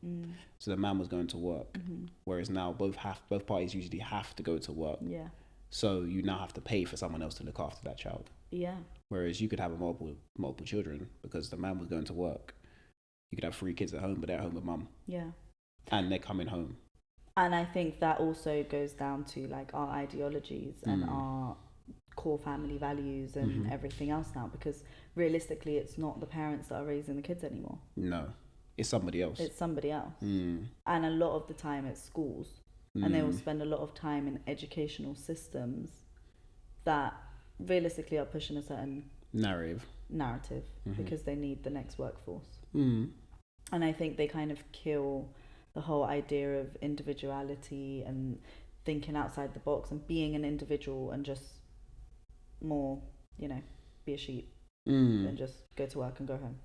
so the man was going to work. Whereas now both parties usually have to go to work. Yeah. So you now have to pay for someone else to look after that child. Yeah. Whereas you could have multiple children because the man was going to work. You could have 3 kids at home, but they're at home with mum. Yeah. And they're coming home. And I think that also goes down to like our ideologies and our core family values and everything else now, because realistically it's not the parents that are raising the kids anymore. No, it's somebody else. And a lot of the time it's schools, and they will spend a lot of time in educational systems that realistically are pushing a certain narrative because they need the next workforce. And I think they kind of kill the whole idea of individuality and thinking outside the box and being an individual and just more, be a sheep and just go to work and go home.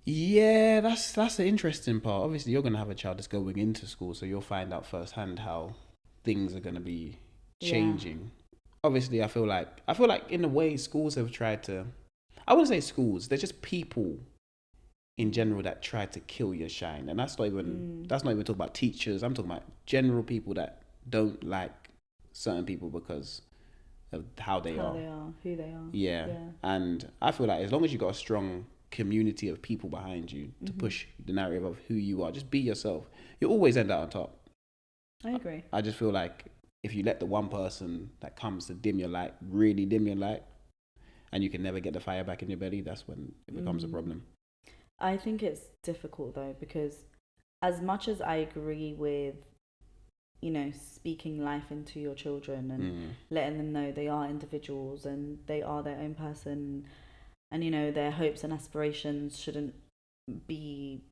Yeah, that's the interesting part. Obviously, you're going to have a child that's going into school, so you'll find out firsthand how things are going to be changing. Yeah. Obviously, I feel like in a way schools have tried to, I wouldn't say schools, they're just people in general that try to kill your shine. And that's not even talking about teachers. I'm talking about general people that don't like certain people because of how they are, who they are. Yeah. And I feel like as long as you've got a strong community of people behind you to push the narrative of who you are, just be yourself, you'll always end up on top. I agree. I just feel like if you let the one person that comes to dim your light really dim your light, and you can never get the fire back in your belly, that's when it becomes a problem. I think it's difficult though, because as much as I agree with, speaking life into your children and letting them know they are individuals and they are their own person, and their hopes and aspirations shouldn't be,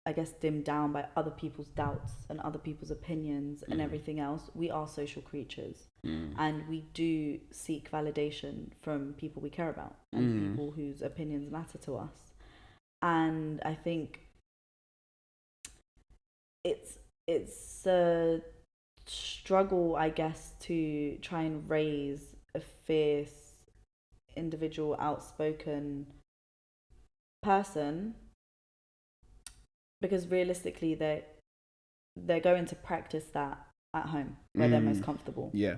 I guess, dimmed down by other people's doubts and other people's opinions and everything else. We are social creatures, and we do seek validation from people we care about and people whose opinions matter to us. And I think it's a struggle, I guess, to try and raise a fierce, individual, outspoken person, because realistically they're going to practice that at home where they're most comfortable. Yeah.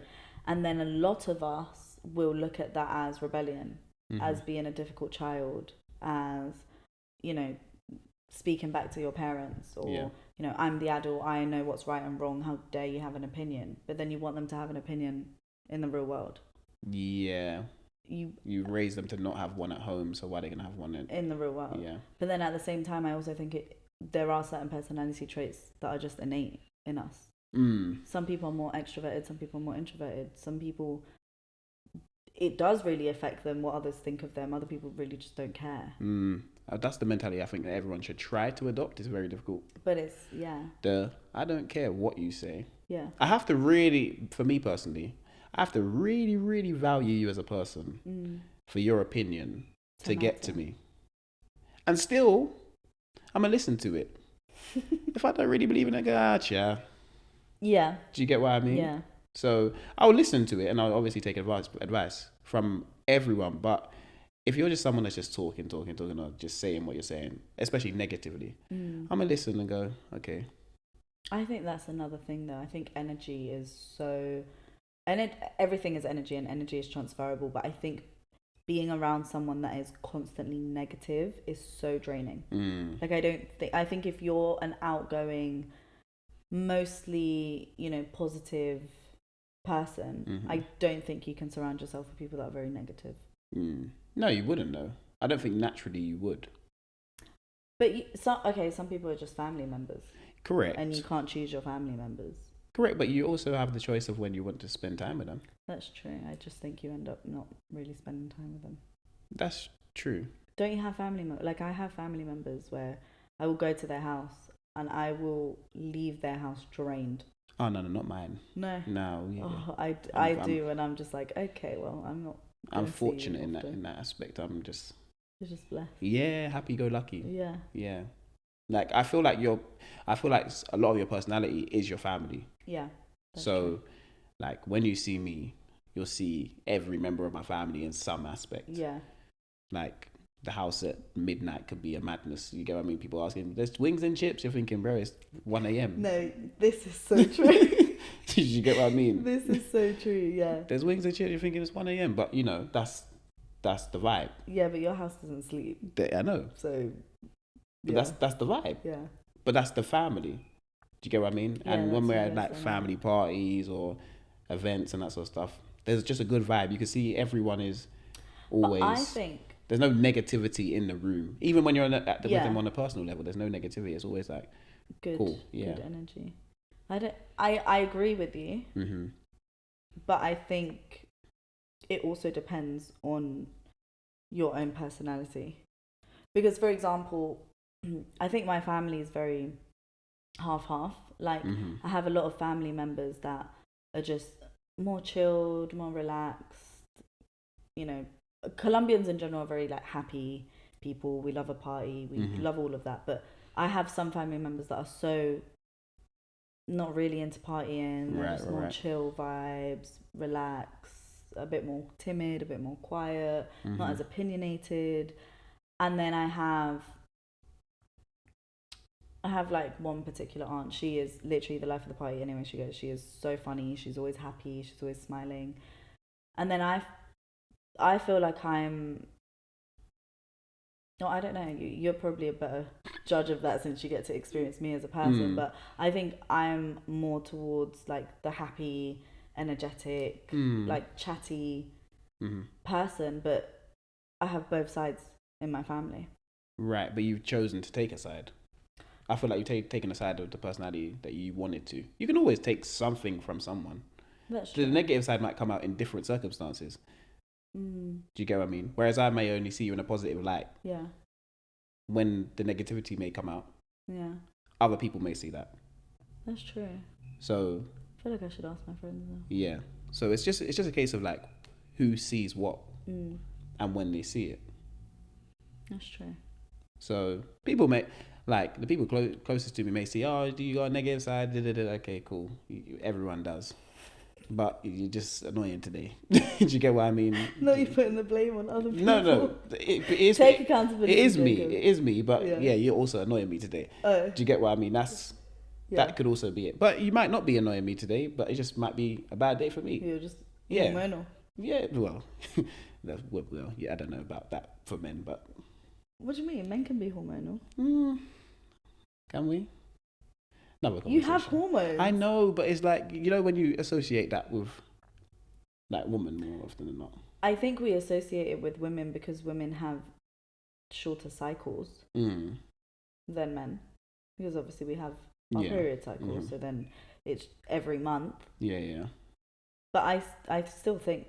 And then a lot of us will look at that as rebellion, as being a difficult child, as speaking back to your parents, or I'm the adult, I know what's right and wrong, how dare you have an opinion. But then you want them to have an opinion in the real world. Yeah. You raise them to not have one at home, so why are they gonna have one in the real world? Yeah. But then at the same time, I also think there are certain personality traits that are just innate in us. Some people are more extroverted, some people are more introverted. Some people, it does really affect them what others think of them. Other people really just don't care. That's the mentality I think that everyone should try to adopt. It's very difficult. But it's, I don't care what you say. Yeah. I have to really, for me personally, I have to really, really value you as a person for your opinion to get to me. And still, I'm going to listen to it. If I don't really believe in it, gotcha. Yeah. Do you get what I mean? Yeah. So I'll listen to it, and I'll obviously take advice from everyone. But if you're just someone that's just talking, or just saying what you're saying, especially negatively, I'm going to listen and go, okay. I think that's another thing, though. I think energy is so... everything is energy, and energy is transferable. But I think being around someone that is constantly negative is so draining. Like, I think if you're an outgoing, mostly, positive person, I don't think you can surround yourself with people that are very negative. No, you wouldn't, though. I don't think naturally you would. But some people are just family members. Correct. And you can't choose your family members. Correct, but you also have the choice of when you want to spend time with them. That's true. I just think you end up not really spending time with them. That's true. Don't you have family members? Like, I have family members where I will go to their house and I will leave their house drained. Oh, no, not mine. No. No. Yeah. Oh, I do, and I'm just like, okay, well, I'm not. I'm fortunate in that aspect. You're just blessed. Yeah, happy-go-lucky. Yeah. Yeah. Like, I feel like a lot of your personality is your family. Yeah. So, true. Like, when you see me, you'll see every member of my family in some aspect. Yeah. Like the house at midnight could be a madness. You get what I mean? People asking, "There's wings and chips." You're thinking, bro, it's 1 a.m. No, this is so true. You get what I mean? This is so true. Yeah. There's wings and chips. You're thinking it's 1 a.m. But you know that's the vibe. Yeah, but your house doesn't sleep. I know. So. But that's the vibe. Yeah. But that's the family. Do you get what I mean? Yeah, And when we're at that's like family parties or events and that sort of stuff, there's just a good vibe. You can see everyone is always. But I think there's no negativity in the room. Even when you're with Yeah. them on a personal level, there's no negativity. It's always like good, cool. Yeah. good energy. I agree with you, Mm-hmm. but I think it also depends on your own personality. Because, for example, I think my family is very half-half. Like, Mm-hmm. I have a lot of family members that are just more chilled, more relaxed. You know, Colombians in general are very like happy people. We love a party. We Mhm. love all of that. But I have some family members that are so not really into partying. They're just more chill vibes, relax, a bit more timid, a bit more quiet, not as opinionated. And then I have like one particular aunt. She is literally the life of the party anywhere she goes. She is so funny. She's always happy. She's always smiling. And then I feel like I'm. No, I don't know. You're probably a better judge of that since you get to experience me as a person. But I think I'm more towards like the happy, energetic, like chatty person. But I have both sides in my family. Right, but you've chosen to take a side. I feel like you've taken a side of the personality that you wanted to. You can always take something from someone. That's The true. negative side might come out in different circumstances. Do you get what I mean? Whereas I may only see you in a positive light. Yeah. When the negativity may come out, Yeah. other people may see that. That's true. So I feel like I should ask my friends now. yeah. So it's just a case of like who sees what and when they see it. That's true. So people may like the people closest to me may see, oh, do you got a negative side? Okay, cool. Everyone does. But you're just annoying today. Do you get what I mean? No, you're putting the blame on other people. No. It is, Take accountability. It is me. Jacob. It is me. But Yeah. you're also annoying me today. Oh. Do you get what I mean? That could also be it. But you might not be annoying me today, but it just might be a bad day for me. You're just Yeah. hormonal. Yeah, well, yeah, I don't know about that for men, but What do you mean? Men can be hormonal. can we? No, You have hormones. I know, but it's like, you know, when you associate that with like women more often than not. I think we associate it with women because women have shorter cycles than men. Because obviously we have our period cycle, so then it's every month. Yeah. But I still think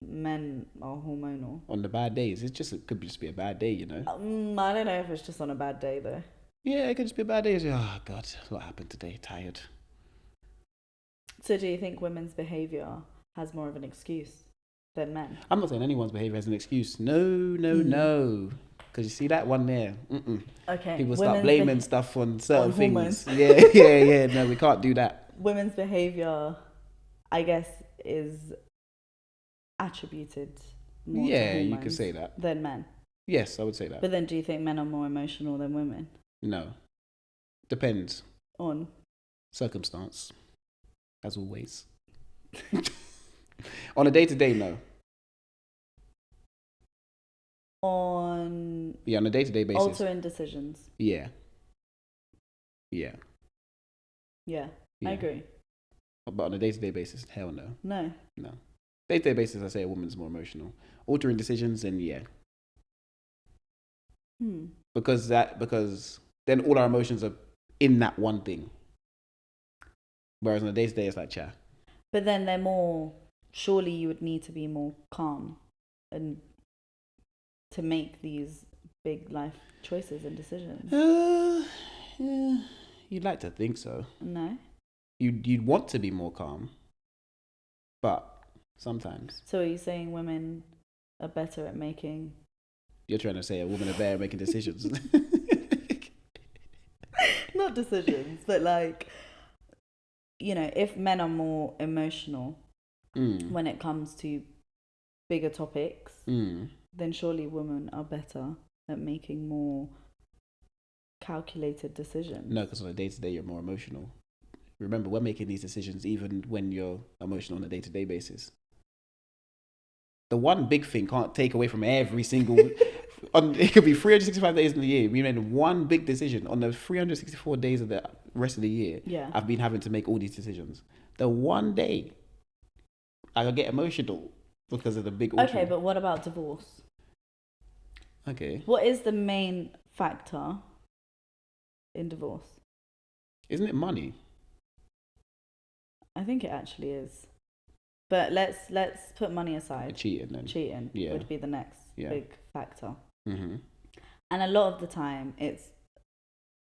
men are hormonal. On the bad days, it could just be a bad day, you know. I don't know if it's just on a bad day though. Yeah, it could just be a bad day. Oh God, what happened today? Tired. So do you think women's behaviour has more of an excuse than men? I'm not saying anyone's behavior has an excuse. No. Because you see that one there. Okay. People start blaming stuff on certain hormones. things. Yeah. No, we can't do that. Women's behaviour, I guess, is attributed more to You hormones could say that. than men. Yes, I would say that. But then do you think men are more emotional than women? No. Depends. On? Circumstance. As always. On a day-to-day, no. On Yeah, on a day-to-day basis. altering decisions. Yeah. Yeah, I agree. But on a day-to-day basis, hell no. No. Day-to-day basis, I say a woman's more emotional. Altering decisions, then yeah. Because then all our emotions are in that one thing. Whereas on a day-to-day, it's like, cha. But then they're more, surely you would need to be more calm and to make these big life choices and decisions. Yeah, you'd like to think so. No? You'd want to be more calm. But sometimes. So are you saying women are better at making... You're trying to say a woman are better at making decisions. Not decisions, but like, you know, if men are more emotional when it comes to bigger topics, then surely women are better at making more calculated decisions. No, because on a day-to-day, you're more emotional. Remember, we're making these decisions even when you're emotional on a day-to-day basis. The one big thing can't take away from every single... it could be 365 days in the year. We made one big decision. On the 364 days of the rest of the year, Yeah. I've been having to make all these decisions. The one day, I get emotional because of the big... Okay, but what about divorce? Okay. What is the main factor in divorce? Isn't it money? I think it actually is. But let's put money aside. Cheating then. Cheating would be the next big factor. Mm-hmm. And a lot of the time, it's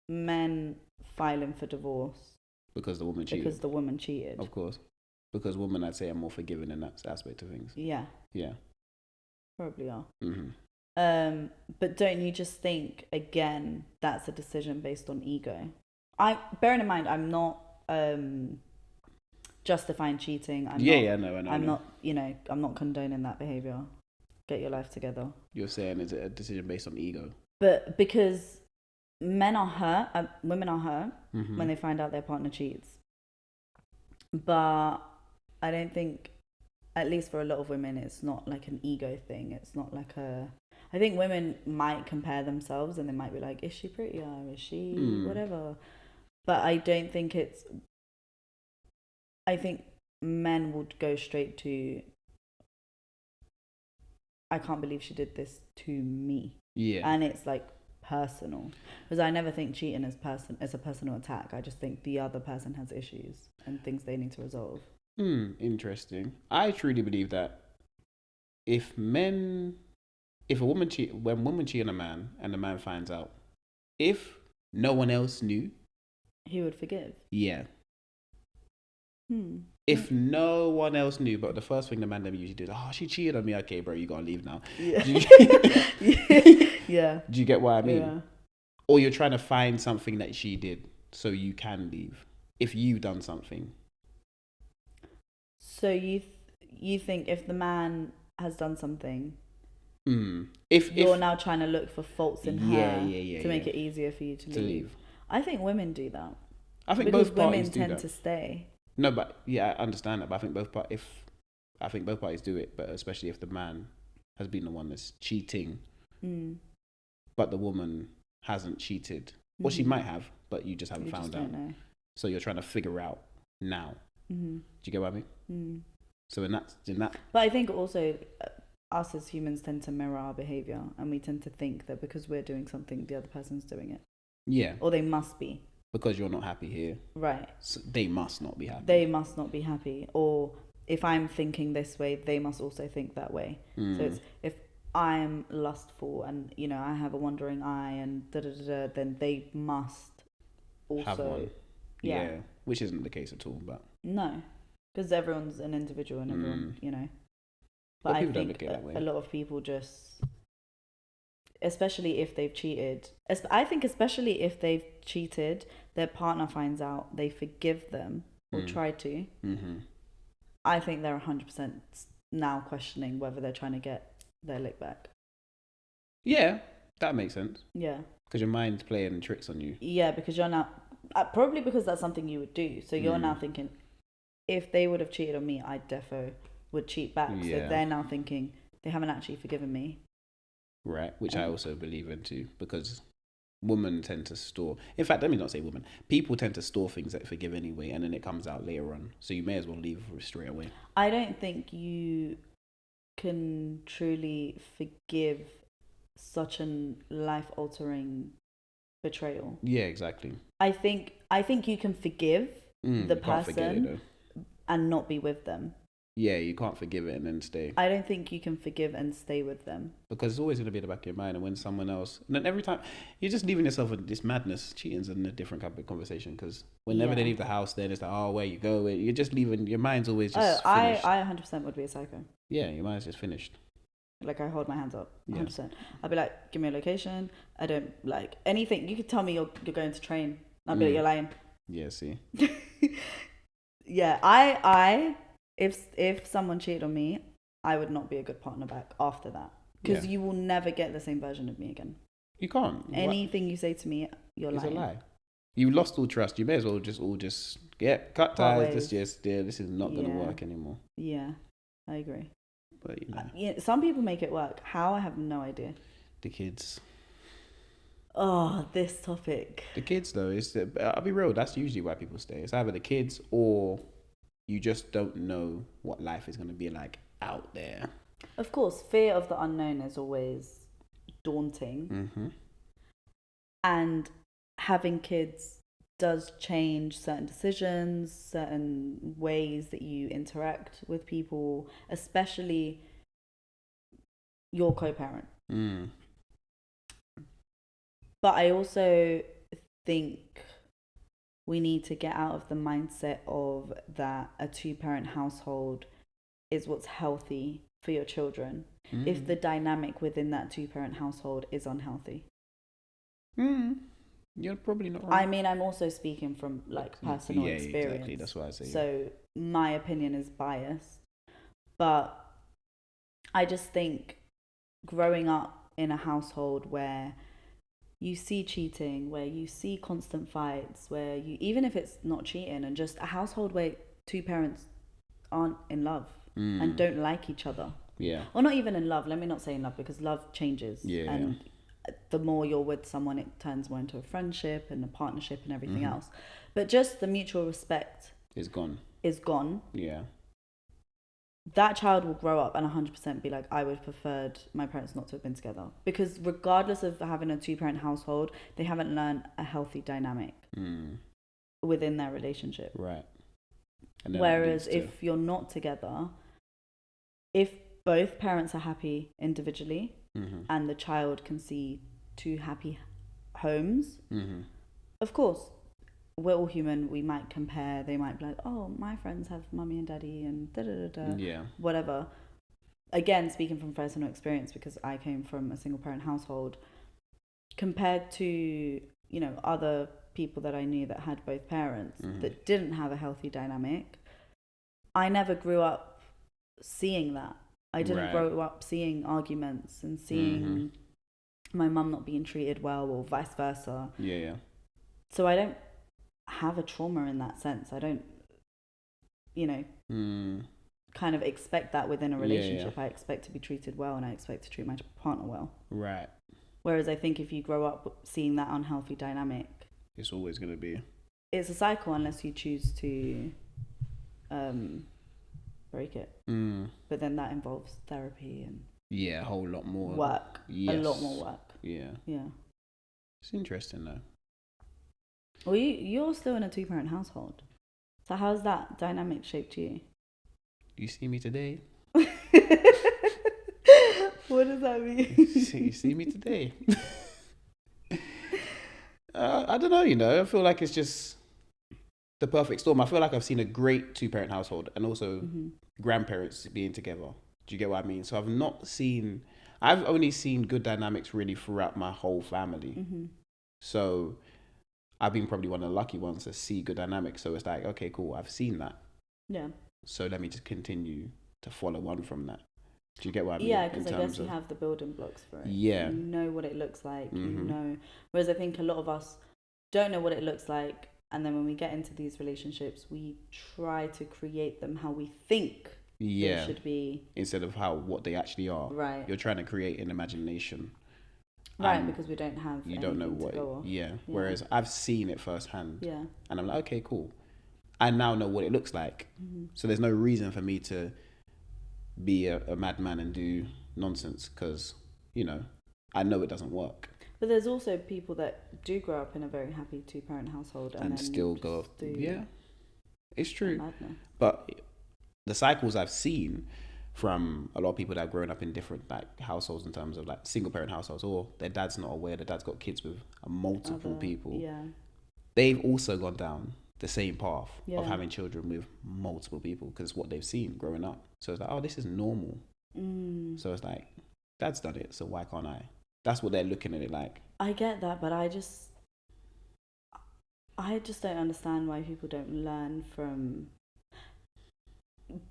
men filing for divorce because the woman cheated. Because the woman cheated. Of course. Because women, I'd say, are more forgiving in that aspect of things. Yeah. Yeah. Probably are. Mm-hmm. But don't you just think, again, that's a decision based on ego? Bearing in mind, I'm not justifying cheating. I'm not, I'm not condoning that behavior. Get your life together. You're saying it's a decision based on ego. But because women are hurt mm-hmm. when they find out their partner cheats. But I don't think, at least for a lot of women, it's not like an ego thing. It's not like I think women might compare themselves and they might be like, is she prettier? Is she whatever? But I don't think I think men would go straight to, I can't believe she did this to me. Yeah. And it's like personal. Because I never think cheating is a personal attack. I just think the other person has issues and things they need to resolve. Interesting. I truly believe that when women cheat on a man and the man finds out, if no one else knew, he would forgive. Yeah. If no one else knew, but the first thing the man then usually do is, she cheated on me. Okay, bro, you gotta leave now. Yeah. Yeah. Do you get what I mean? Yeah. Or you're trying to find something that she did so you can leave if you've done something. So you think if the man has done something, if you're now trying to look for faults in her to make it easier for you to leave. I think women do that. I think because both parties women do tend that. to stay. No, but I understand that. But I think both parties do it, but especially if the man has been the one that's cheating, but the woman hasn't cheated, or she might have, but you just haven't found out. Know. So you're trying to figure out now. Do you get what I mean? So in that. But I think also us as humans tend to mirror our behavior, and we tend to think that because we're doing something, the other person's doing it. Yeah. Or they must be. Because you're not happy here. Right. So they must not be happy. They must not be happy. Or if I'm thinking this way, they must also think that way. So it's, if I'm lustful and, I have a wandering eye and da-da-da-da, then they must also... have one. Yeah. Which isn't the case at all, but... No. Because everyone's an individual and everyone, But I think a lot of people just... Especially if they've cheated. I think especially if they've cheated, their partner finds out, they forgive them or try to. I think they're 100% now questioning whether they're trying to get their lick back. Yeah, that makes sense. Yeah. Because your mind's playing tricks on you. Yeah, because you're now... probably because that's something you would do. So you're now thinking, if they would have cheated on me, I defo would cheat back. Yeah. So they're now thinking, they haven't actually forgiven me. Right, which I also believe in too, because women tend to store... In fact, let me not say women. People tend to store things that forgive anyway, and then it comes out later on. So you may as well leave straight away. I don't think you can truly forgive such an life-altering betrayal. Yeah, exactly. I think you can forgive the person and not be with them. Yeah, you can't forgive it and then stay. I don't think you can forgive and stay with them. Because it's always going to be in the back of your mind. And when someone else... And then every time... You're just leaving yourself with this madness. Cheating's in a different type of conversation. Because whenever they leave the house, then it's like, where you go? You're just leaving... Your mind's always just finished. I 100% would be a psycho. Yeah, your mind's just finished. Like, I hold my hands up. 100%. Yeah. I'd be like, give me a location. I don't... Like, anything. You could tell me you're going to train. I'd be like, you're lying. Yeah, see? Yeah, If someone cheated on me, I would not be a good partner back after that. Because you will never get the same version of me again. You can't. Anything you say to me, you're lying. It's a lie. You lost all trust. You may as well just cut ties. This is not going to work anymore. Yeah, I agree. But some people make it work. How? I have no idea. The kids. Oh, this topic. The kids, though, I'll be real. That's usually why people stay. It's either the kids or you just don't know what life is going to be like out there. Of course, fear of the unknown is always daunting. Mm-hmm. And having kids does change certain decisions, certain ways that you interact with people, especially your co-parent. Mm. But I also think we need to get out of the mindset of that a two-parent household is what's healthy for your children if the dynamic within that two-parent household is unhealthy. You're probably not wrong. I mean, I'm also speaking from personal experience. Exactly. That's what I say. So my opinion is biased, but I just think growing up in a household where you see cheating, where you see constant fights, where you, even if it's not cheating, and just a household where two parents aren't in love and don't like each other. Yeah. Or not even in love. Let me not say in love, because love changes. Yeah. And the more you're with someone, it turns more into a friendship and a partnership and everything else. But just the mutual respect is gone. Yeah. That child will grow up and 100% be like, I would have preferred my parents not to have been together. Because regardless of having a two-parent household, they haven't learned a healthy dynamic within their relationship. Right. Whereas if you're not together, if both parents are happy individually and the child can see two happy homes, of course, we're all human. We might compare. They might be like, oh, my friends have mummy and daddy and da-da-da-da, whatever. Again, speaking from personal experience, because I came from a single parent household, compared to, other people that I knew that had both parents that didn't have a healthy dynamic, I never grew up seeing that. I didn't grow up seeing arguments and seeing my mum not being treated well or vice versa. Yeah. So I don't have a trauma in that sense. I don't, kind of expect that within a relationship. I expect to be treated well and I expect to treat my partner well. Right. Whereas I think if you grow up seeing that unhealthy dynamic, it's always going to be. It's a cycle unless you choose to break it. But then that involves therapy and a whole lot more work. Yes. A lot more work. Yeah. It's interesting though. Well, you're still in a two-parent household. So how's that dynamic shaped you? You see me today? What does that mean? You see me today? I don't know, I feel like it's just the perfect storm. I feel like I've seen a great two-parent household and also grandparents being together. Do you get what I mean? So I've only seen good dynamics really throughout my whole family. So I've been probably one of the lucky ones to see good dynamics. So it's like, okay, cool, I've seen that. Yeah. So let me just continue to follow on from that. Do you get what I mean? Yeah, because I guess you have the building blocks for it. Yeah. You know what it looks like. You know. Whereas I think a lot of us don't know what it looks like. And then when we get into these relationships, we try to create them how we think they should be. Instead of what they actually are. Right. You're trying to create an imagination. Right, because we don't have you don't know what Whereas I've seen it firsthand. Yeah. And I'm like, okay, cool. I now know what it looks like. So there's no reason for me to be a madman and do nonsense because, I know it doesn't work. But there's also people that do grow up in a very happy two-parent household and still go. It's true. But the cycles I've seen from a lot of people that have grown up in different households in terms of single parent households, or their dad's not aware, their dad's got kids with multiple people. Yeah. They've also gone down the same path of having children with multiple people because it's what they've seen growing up. So it's like, oh, this is normal. So it's like, dad's done it, so why can't I? That's what they're looking at it like. I get that, but I just don't understand why people don't learn from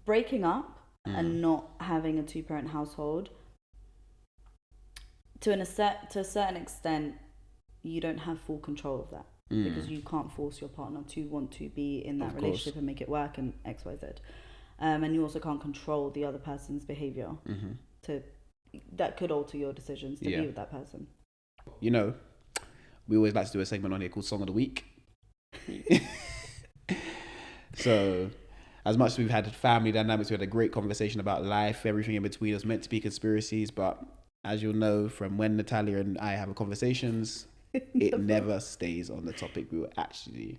breaking up and not having a two-parent household. to a certain extent, you don't have full control of that because you can't force your partner to want to be in that relationship and make it work and X, Y, Z. And you also can't control the other person's behavior that could alter your decisions to be with that person. You know, we always like to do a segment on here called Song of the Week. So, as much as we've had family dynamics, we had a great conversation about life, everything in between. It was meant to be conspiracies, but as you'll know from when Natalia and I have conversations, it never stays on the topic we were actually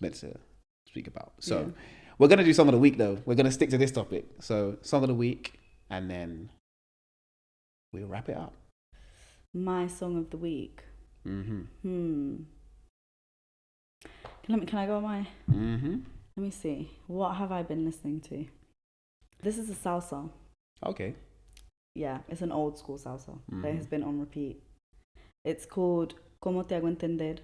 meant to speak about. So, we're going to do Song of the Week, though. We're going to stick to this topic. So, Song of the Week, and then we'll wrap it up. My Song of the Week. Can I go on my... Let me see. What have I been listening to? This is a salsa. Okay. Yeah, it's an old school salsa that has been on repeat. It's called Como Te Hago Entender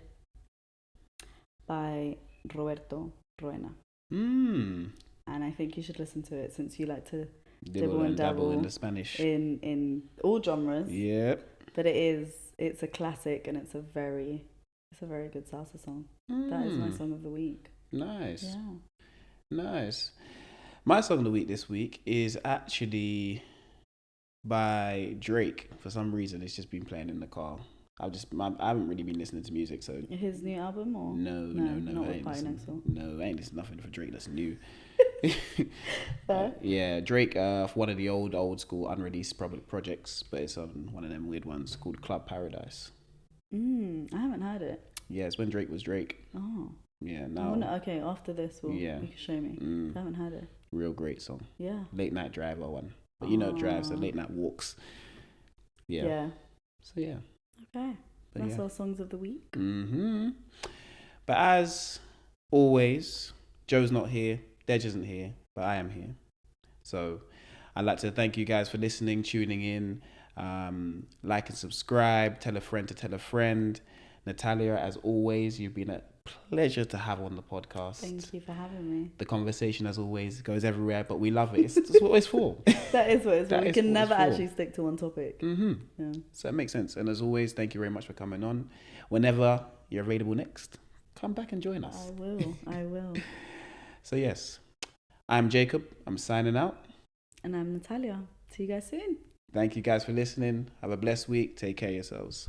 by Roberto Roena. And I think you should listen to it since you like to dibble and dabble in the Spanish. In all genres. Yep. But it's a classic and it's a very good salsa song. That is my Song of the Week. Nice. Yeah. Nice. My Song of the Week this week is actually by Drake. For some reason, it's just been playing in the car. I haven't really been listening to music, so... His new album, or...? No. Not with Party Next Door. No, I ain't listening nothing for Drake that's new. Fair. Yeah, Drake, for one of the old school unreleased projects, but it's on one of them weird ones called Club Paradise. I haven't heard it. Yeah, it's when Drake was Drake. Oh. Yeah, now... Okay, after this, you can show me. I haven't heard it. Real great song. Yeah. Late night driver one. But you know drives, so late night walks. Yeah. So yeah. Okay. But that's our Songs of the Week. But as always, Joe's not here, Dej isn't here, but I am here. So I'd like to thank you guys for listening, tuning in. Like and subscribe, tell a friend to tell a friend. Natalia, as always, you've been a pleasure to have on the podcast. Thank you for having me. The conversation, as always, goes everywhere, but we love it. It's what it's for. That is what it's for. We can never actually stick to one topic. Yeah. So it makes sense. And as always, thank you very much for coming on. Whenever you're available next, come back and join us. I will. So yes, I'm Jacob. I'm signing out. And I'm Natalia. See you guys soon. Thank you guys for listening. Have a blessed week. Take care of yourselves.